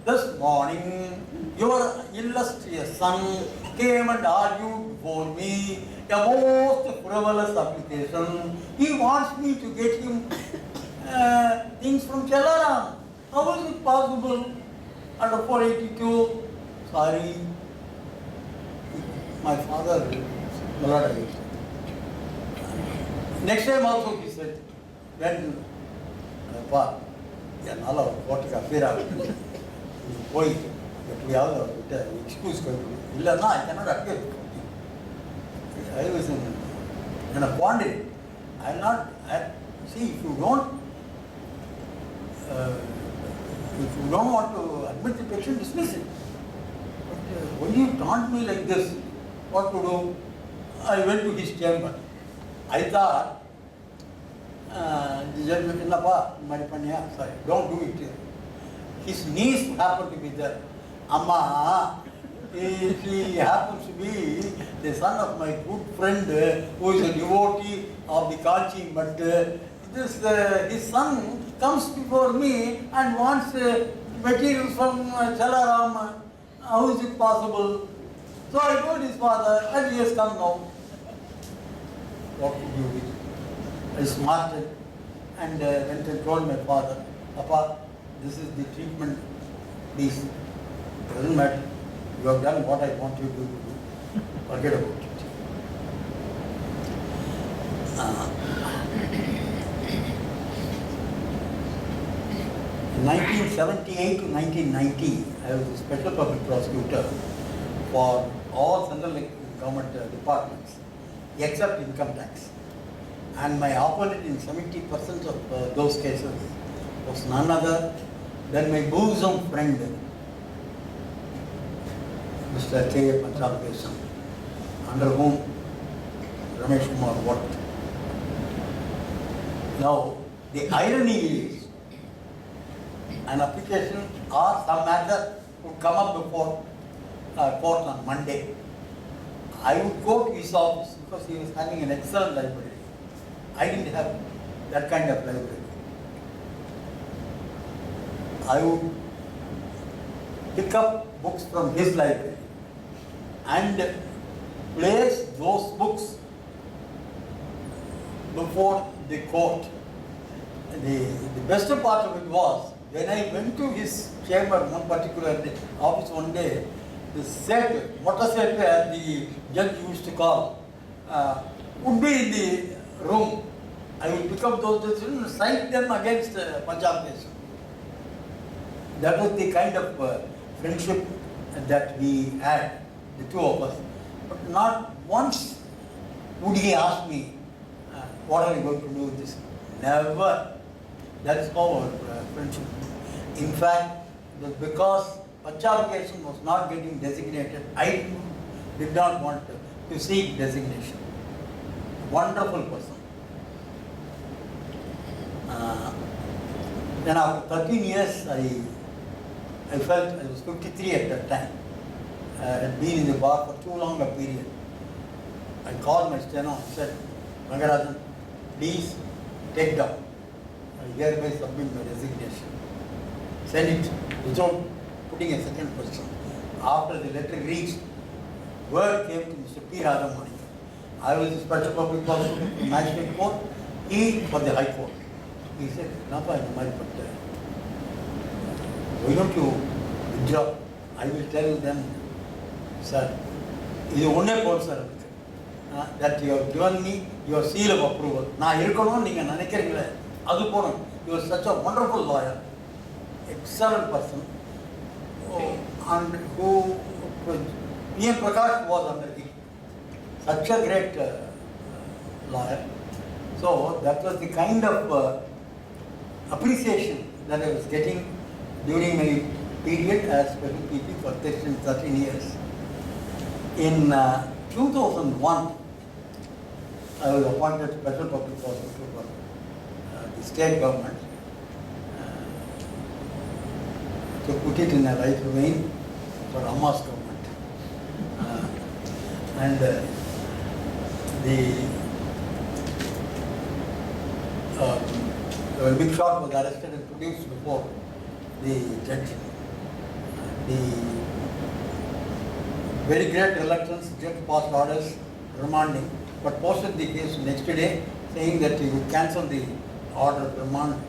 this morning your illustrious son came and argued before me a most frivolous application. He wants me to get him things from Chalaram. How is it possible? Under 482, sorry, my father, next time also he said, when என்னால் அவர் கோர்ட்டுக்கு appear ஆகுது, போய் எப்படியாவது அவர்கிட்ட excuse கேட்கணும், இல்லைன்னா I cannot appear. I was in a quandary. I am not, see, if you don't want to admit the petition, dismiss it. But when you taunt me like this, what to do? I went to his chamber. I thought, sorry, don't do it here. His niece happened to be there. Amma, he happens to be the son of my good friend who is a devotee of the Kachi, but his son comes before me and wants materials from Chalaram. How is it possible? So I told his father, and he has come now. what to do with it. I smarted and went and told my father, Papa, this is the treatment, please. Doesn't matter. You have done what I want you to do. Forget about it. 1978 to 1990, I was a special public prosecutor for all central government departments, except income tax. And my opponent in 70% of those cases was none other than my bosom friend, Mr. K. Panchalkesan, under whom Ramesh Kumar worked. Now, the irony is, an application or some matter would come up before court on Monday. I would go to his office because he was having an excellent library. I didn't have that kind of library. I would pick up books from his library and place those books before the court. The best part of it was, when I went to his chamber one particular day, office one day, the set, motorcycle as the judge used to call, would be in the room. I would pick up those decisions and cite them against Punjab case. That was the kind of friendship that we had, the two of us. But not once would he ask me, what are you going to do with this? Never. That is how our friendship. In fact, it was because Pachapplication was not getting designated, I did not want to seek designation. Wonderful person. Then after 13 years, I felt I was 53 at that time. I had been in the bar for too long a period. I called my steno and said, Ragunathan, please take down. I hereby submit my resignation. Send it without putting a second person. After the letter reached, word came to Mr. P. Radhamani. I was the special public prosecutor in the Magistrate Court, he for the High Court. He said, Napa, why don't you withdraw? I will tell them, sir, this is only for sir, that you have given me your seal of approval. Now, you are such a wonderful lawyer, excellent person, and who P.M. Prakash was under him. Such a great lawyer. So that was the kind of appreciation that I was getting during my period as special PP for 13 years. In 2001, I was appointed special public prosecutor for the state government to put it in a right vein for Amma's government. And the big shot was arrested and produced before the judge. The very great reluctance, judge passed orders remanding, but posted the case next day saying that he would cancel the order of remand.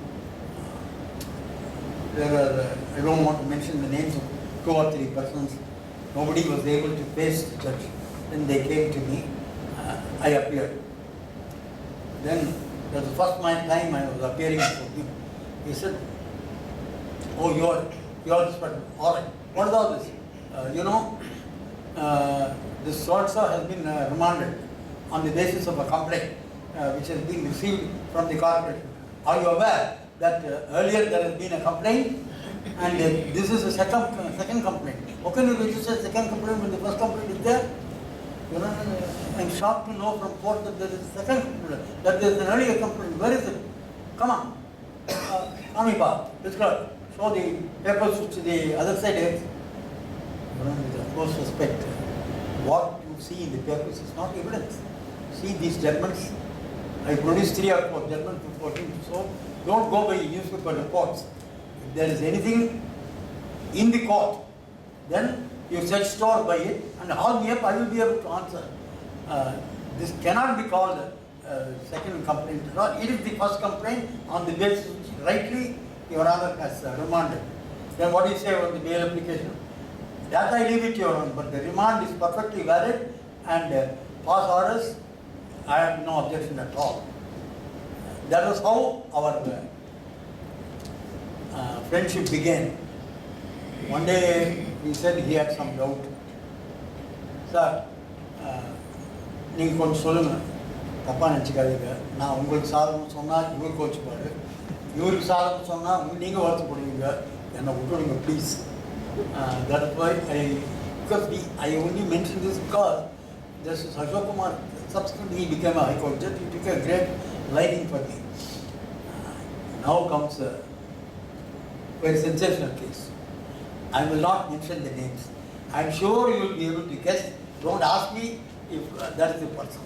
There were, I don't want to mention the names of 2 or 3 persons. Nobody was able to face the judge. Then they came to me. I appeared. Then that was the first time I was appearing before him. He said, "Oh, you're this person. All right. What is all this? This so-and-so has been remanded on the basis of a complaint which has been received from the corporation. Are you aware that earlier there has been a complaint and this is a second complaint? How can you register second complaint when the first complaint is there? I'm shocked to know from court that there is a second complaint, that there is an earlier complaint. Where is it? Come on. Amipa, let's go. Show the papers which the other side has. With the most respect, what you see in the papers is not evidence. See these judgments. I produced 3 or 4 judgments before him. So don't go by newspaper reports. If there is anything in the court, then you set store by it and haul me up, I will be able to answer. This cannot be called second complaint. No, it is the first complaint on the basis which rightly Your Honor has remanded. Then what do you say about the bail application? That I leave it to Your Honor, but the remand is perfectly valid and past orders, I have no objection at all. That was how our friendship began. One day he said he had some doubt. Sir, நீங்கள் கொஞ்சம் சொல்லுங்கள், தப்பாக நினச்சிக்காதீங்க. நான் உங்களுக்கு சாதகம் சொன்னால் இவர் கோச்சுப்பாரு, இவருக்கு சாதகம் சொன்னால் நீங்கள் வருத்தப்படுவீங்க, என்னை விட்டுடுங்க please. That's why I only mentioned this because Justice Ashok Kumar, subsequently he became a High Court judge, he took a great liking for me. Now comes a very sensational case. I will not mention the names. I am sure you will be able to guess. Don't ask me if that is the person.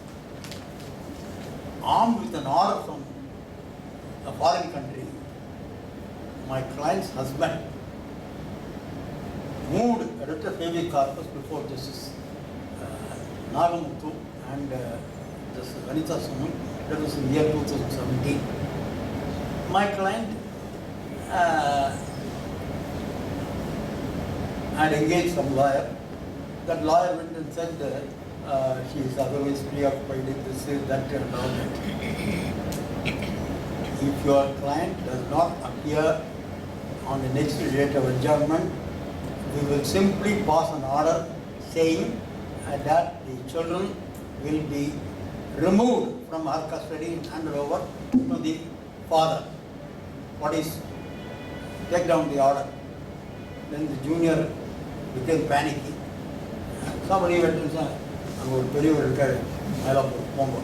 Armed with an order from a foreign country, my client's husband moved a writ of habeas corpus before Justice Nagamuthu and Justice Vanitha Suman. That was in the year 2017. My client had engaged some lawyer. That lawyer went and said she is otherwise preoccupied with this, that and all that. If your client does not appear on the next date of adjournment, we will simply pass an order saying that the children will be removed from her custody and handed over to the father. What is? Take down the order. Then the junior became panicky. Somebody went to say, I would tell you retired. I love Pongo.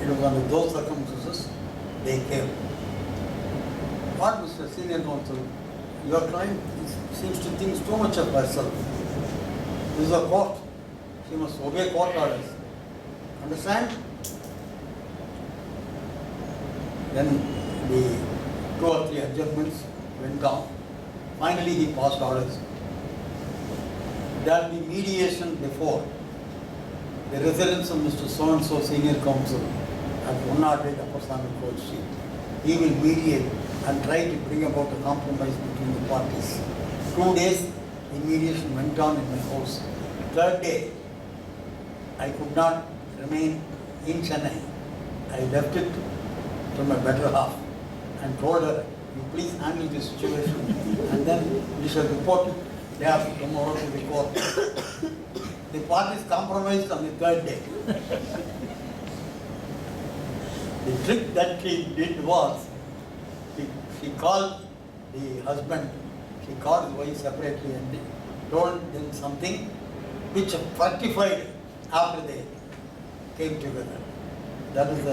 It was under those circumstances they came. What, Mr. Senior Counsel? Your client seems to think too much of herself. This is a court. She must obey court orders. Understand? Then the 2 or 3 adjournments went down. Finally, he passed orders. There will be mediation before the residence of Mr. So-and-so Senior Counsel at 108 Upper Samuel Court Street. He will mediate and try to bring about a compromise between the parties. 2 days, the mediation went on in my house. 3rd day, I could not remain in Chennai. I left it to my better half and told her, you please handle this situation and then we shall report it day after tomorrow to the court. The parties compromised on the 3rd day. The trick that she did was, she called the husband, she called the wife separately and told them something which fructified after they came together. That is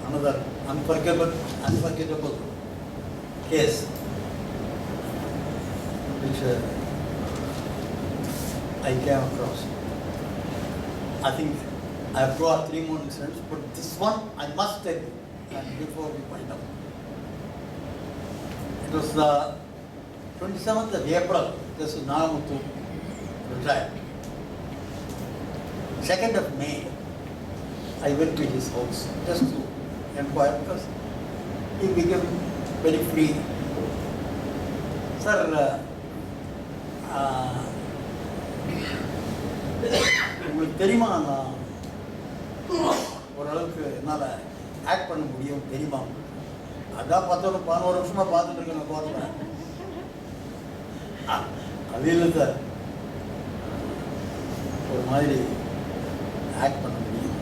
another unforgettable case which I came across. I think I have 2 or 3 more incidents, but this one I must tell you before we find out. It was the 27th of April, this is Nagamuthu retired. 2nd of May, I went to his house just to inquire because he became very free. Sir, உங்களுக்கு தெரியுமா நான் ஓரளவுக்கு என்னால் act பண்ண முடியும் தெரியுமா? அதான் 11 வருஷமாக பார்த்துட்டு இருக்கேன் நான் கோர்ட்டில். அது இல்லை சார், ஒரு மாதிரி ஆக்ட் பண்ண முடியும்.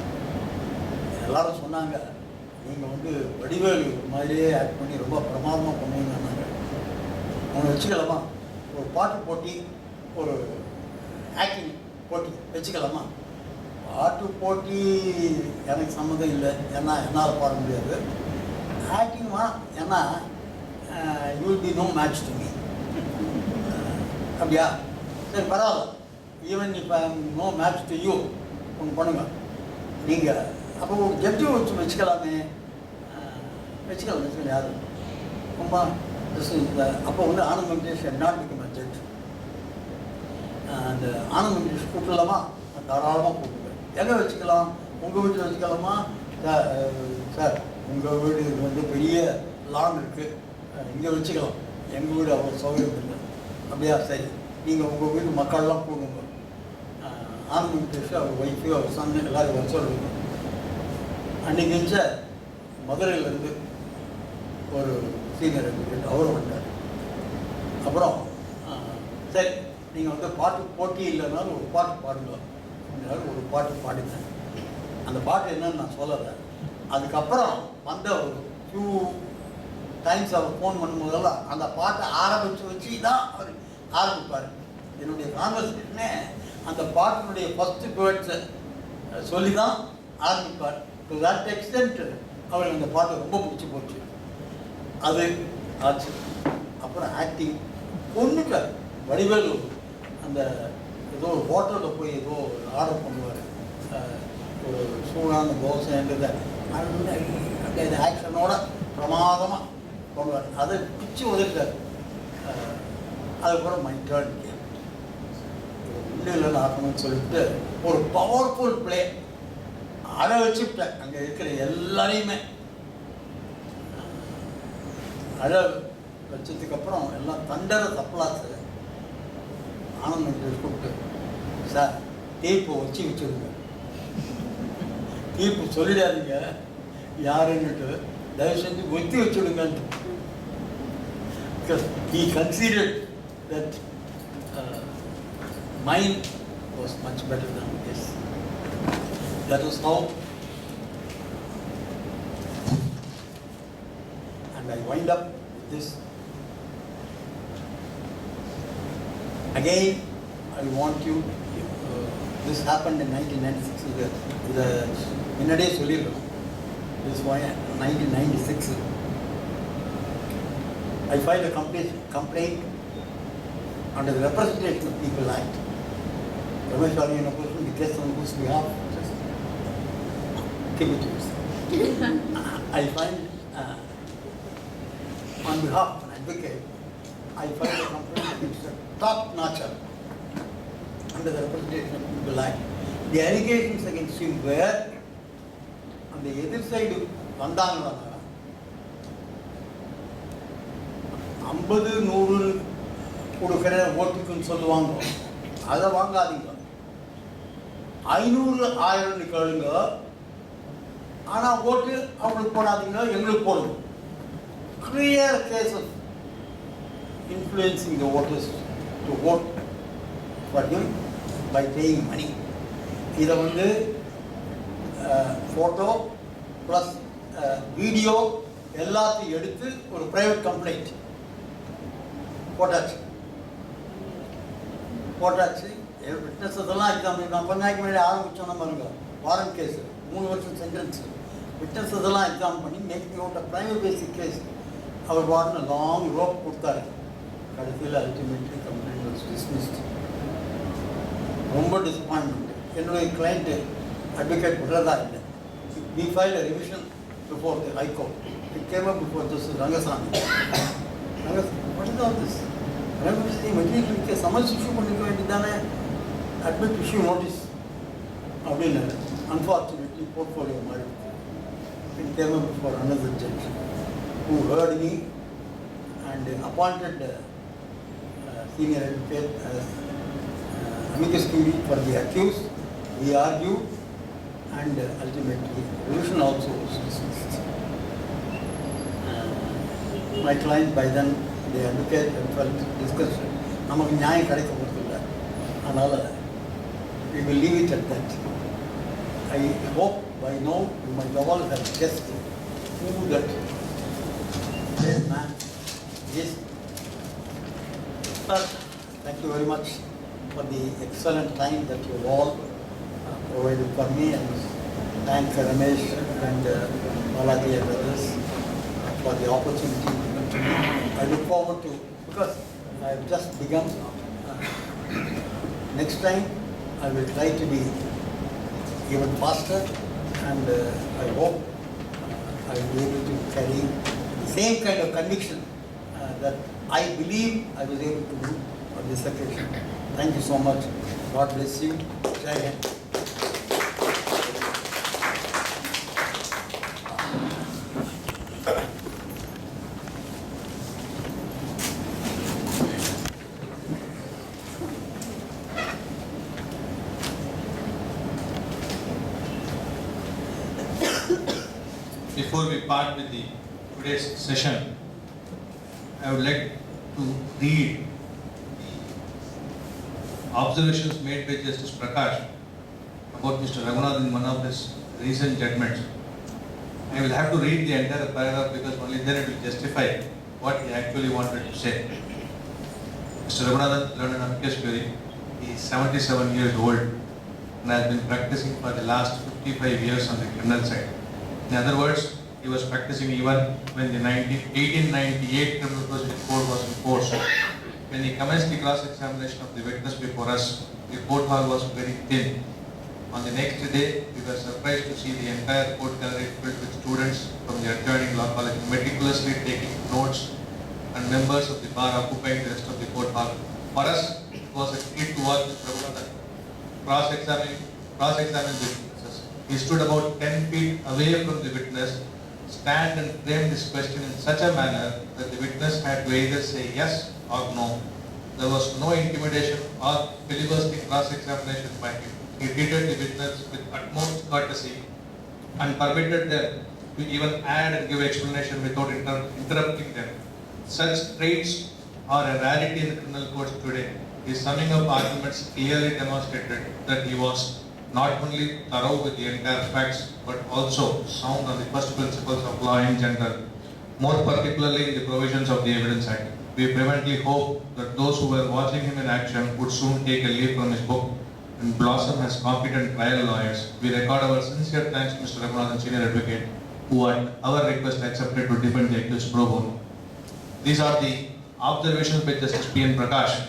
எல்லாரும் சொன்னாங்க நீங்கள் வடிவேலு மாதிரியே ஆக்ட் பண்ணி ரொம்ப பிரமாதமாக பண்ணுவீங்கன்னாங்க. அவனை வச்சுக்கலாமா? ஒரு பாட்டு போட்டி, ஒரு ஆக்டிங் போட்டி வச்சுக்கலாமா? பாட்டு போட்டி எனக்கு சம்மந்தம் இல்லை, ஏன்னா என்னால் பாட முடியாது. ஆக்டிங் வேணாம், ஏன்னா you will be no match to me. அப்படியா? சரி பரவாயில்ல, ஈவன் இப்போ நோ மேட்ச் டு யூ ஒன்று பண்ணுங்க. நீங்கள் அப்போ ஒரு ஜட்ஜு வச்சுக்கலாமே. வச்சுக்கலாம் யார் ரொம்ப அப்போ Anand Venkatesh not become a judge. அந்த ஆனந்த் வெங்கடேஷ் கூப்பிடலாமா? தாராளமாக கூப்பிடுவேன். எங்கே வச்சுக்கலாம்? உங்கள் வீட்டில் வச்சுக்கலாமா? சார் உங்கள் வீடு வந்து பெரிய லான் இருக்குது, இங்கே வச்சுக்கலாம், எங்கள் வீடு அவ்வளோ சௌகரியம் இல்லை. அப்படியா, சரி, நீங்கள் உங்கள் வீட்டு மக்கள்லாம் கூடுங்க. ஆர்குமெண்டேஷன் அவர் ஒய்ஃபு அவர் சன் எல்லோரும் வர சொல்லுங்க. அன்றைக்கி வச்ச மதுரையிலேருந்து ஒரு சீனியர் அட்வொகேட் அவரும் வந்தார். அப்புறம் சரி, நீங்கள் வந்து பாட்டு போட்டி இல்லைனாலும் ஒரு பாட்டு பாடுங்க அப்படின்னாலும் ஒரு பாட்டு பாடினேன். அந்த பாட்டு என்னன்னு நான் சொல்லலை. அதுக்கப்புறம் வந்த ஒரு ஃபியூ டைம்ஸ் அவர் ஃபோன் பண்ணும்போதெல்லாம் அந்த பாட்டை வச்சு தான் அவர் ஆரம்பிப்பார். என்னுடைய கான்வர்சேஷனே அந்த பாட்டினுடைய ஃபஸ்ட்டு வேர்ட்ஸை சொல்லி தான் ஆரம்பிப்பார். டு தட் எக்ஸ்டென்ட் அவருக்கு அந்த பாட்டு ரொம்ப பிடிச்சி போச்சு. அது ஆச்சு. அப்புறம் ஆக்டிங் பொண்ணுக்கார் வடிவேலு அந்த ஏதோ ஒரு ஹோட்டலில் போய் ஏதோ ஆர்டர் பண்ணுவார், ஒரு சூடான தோசைன்றதை அப்படியே ஆக்ஷனோட பிரமாதமாக பண்ணுவார். அதை பிச்சு உதவிட்டார். அதுக்கப்புறம் மை டர்ன் கேம் இன்னும் ஆகணும்னு சொல்லிட்டு ஒரு பவர்ஃபுல் பிளே அதை வச்சுட்டேன். அங்கே இருக்கிற எல்லாரையுமே அழ வச்சதுக்கப்புறம் எல்லாம் தண்டர தப்பலாச்சு. ஆனந்த் கூப்பிட்டு, சார் தீர்ப்பு வச்சுருங்க, தீர்ப்பு சொல்லிடாதீங்க யாருன்னுட்டு, தயவு செஞ்சு ஒத்தி வச்சுடுங்கன்ட்டு. Because he considered that mine was much better than his. That was how, and I wind up with this. Again, I want you, this happened in 1996. The முன்னாடியே சொல்லியிருக்கோம். This was 1996. I filed a complaint under the Representation of People Act. Ramesh Ragunathan, the case on whose behalf, just keep it to yourself. I filed on behalf of an advocate. I filed a complaint against a top-notcher under the Representation of People Act. The allegations against him were, on the other side, வந்தாங்க 50-100 கொடுக்குற ஓட்டுக்குன்னு சொல்லுவாங்க, அதை வாங்காதீங்க. 500-1000 கேளுங்க, ஆனால் ஓட்டு அவங்களுக்கு போடாதீங்க, எங்களுக்கு போடுங்க. Clear case of influencing the voters to vote for him by paying money. இதை வந்து ஃபோட்டோ ப்ளஸ் வீடியோ எல்லாத்தையும் எடுத்து ஒரு ப்ரைவேட் கம்ப்ளைண்ட் போட்டாச்சு. விட்னஸஸ் எல்லாம் எக்ஸாம் நான் கொஞ்ச நாளைக்கு முன்னாடி ஆரம்பித்தோன்னா பாருங்க, வாரண்ட் கேஸு 3 வருஷம் சென்டென்ஸு. விட்னஸஸ் எல்லாம் எக்ஸாம் பண்ணி making out a private basic case. அவர் பாட்டுன்னு லாங் ரோப் கொடுத்தாரு. கடைசியில் அல்டிமேட்லி கம்ப்ளைண்ட் வாஸ் டிஸ்மிஸ்ட். ரொம்ப டிசப்பாயின்மெண்ட். என்னுடைய கிளைண்ட்டு அட்வொகேட் விடுறதா இல்லை. We filed a revision before the High Court. It came up before Justice Rangasamy. What is all this? மெட்டீரியலுக்கு summons issue பண்ணிக்க வேண்டியதானே, அட்மிட் இஷ்யூ நோட்டீஸ் அப்படின்னு. அன்ஃபார்ச்சுனேட்லி போர்ட்ஃபோலியோ மாதிரி it came up before another judge who heard me and appointed senior advocate as amicus curiae for the accused. We argued and ultimately revision also was dismissed. My client by then, the advocate felt disgusted. நமக்கு நியாயம் கிடைக்க போகிறதில்லை, அதனால் we will leave it at that. I hope by now you might all have guessed who that man is. Sir, thank you very much for the excellent time that you all provided for me, and thank Ramesh and Balaji and others for the opportunity given to me. I look forward to, because I have just begun. Next time I will try to be even faster, and I hope I will be able to carry the same kind of conviction that I believe I was able to do on this occasion. Thank you so much. God bless you. Jai Hind. before we part with today's session, I would like to read observations made by Justice Prakash about Mr. Ragunathan in one of his recent judgments. I will have to read the entire paragraph because only then it will justify what he actually wanted to say. Mr. Ragunathan learned an amicus curiae. He is 77 years old and has been practicing for the last 55 years on the criminal side. In other words, he was practicing even when the 1898 Criminal Procedure Code was in force. When he commenced the cross-examination of the witness before us, the court hall was very thin. On the next day, we were surprised to see the entire court gallery filled with students from the adjoining law college meticulously taking notes and members of the bar occupying the rest of the court hall. For us, it was a treat to watch Mr. Ragunathan cross-examine witnesses. He stood about 10 feet away from the witness, stand and frame this question in such a manner that the witness had to either say yes or no. There was no intimidation or filibustering cross-examination by him. He treated the witness with utmost courtesy and permitted them to even add and give explanation without interrupting them. Such traits are a rarity in the criminal courts today. His summing up arguments clearly demonstrated that he was not only thorough with the entire facts but also sound on the first principles of law in general, more particularly in the provisions of the Evidence Act. We fervently hope that those who were watching him in action would soon take a leaf from his book and blossom as competent trial lawyers. We record our sincere thanks to Mr. Ragunathan, Senior Advocate, who at our request accepted to defend the accused pro bono. These are the observations by Justice P.N. Prakash,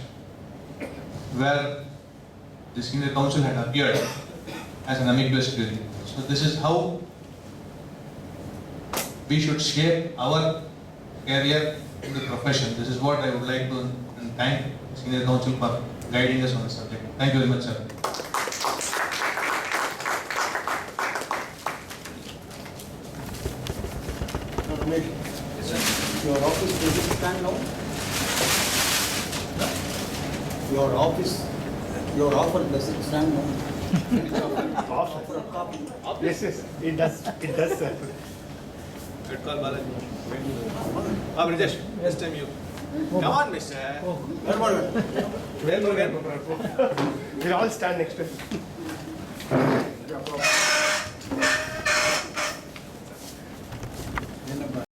where the Senior Counsel had appeared as an amicus curiae. So this is how we should shape our career in the profession. This is what I would like to thank Senior Counsel for guiding us on the subject. Thank you very much, sir. Your office does it stand now? Your offer does it stand now? Offer of copy. Yes, yes, it does, sir. Good call, Balaji. Rajesh, next time you. Come on, mister. We'll all stand next to him.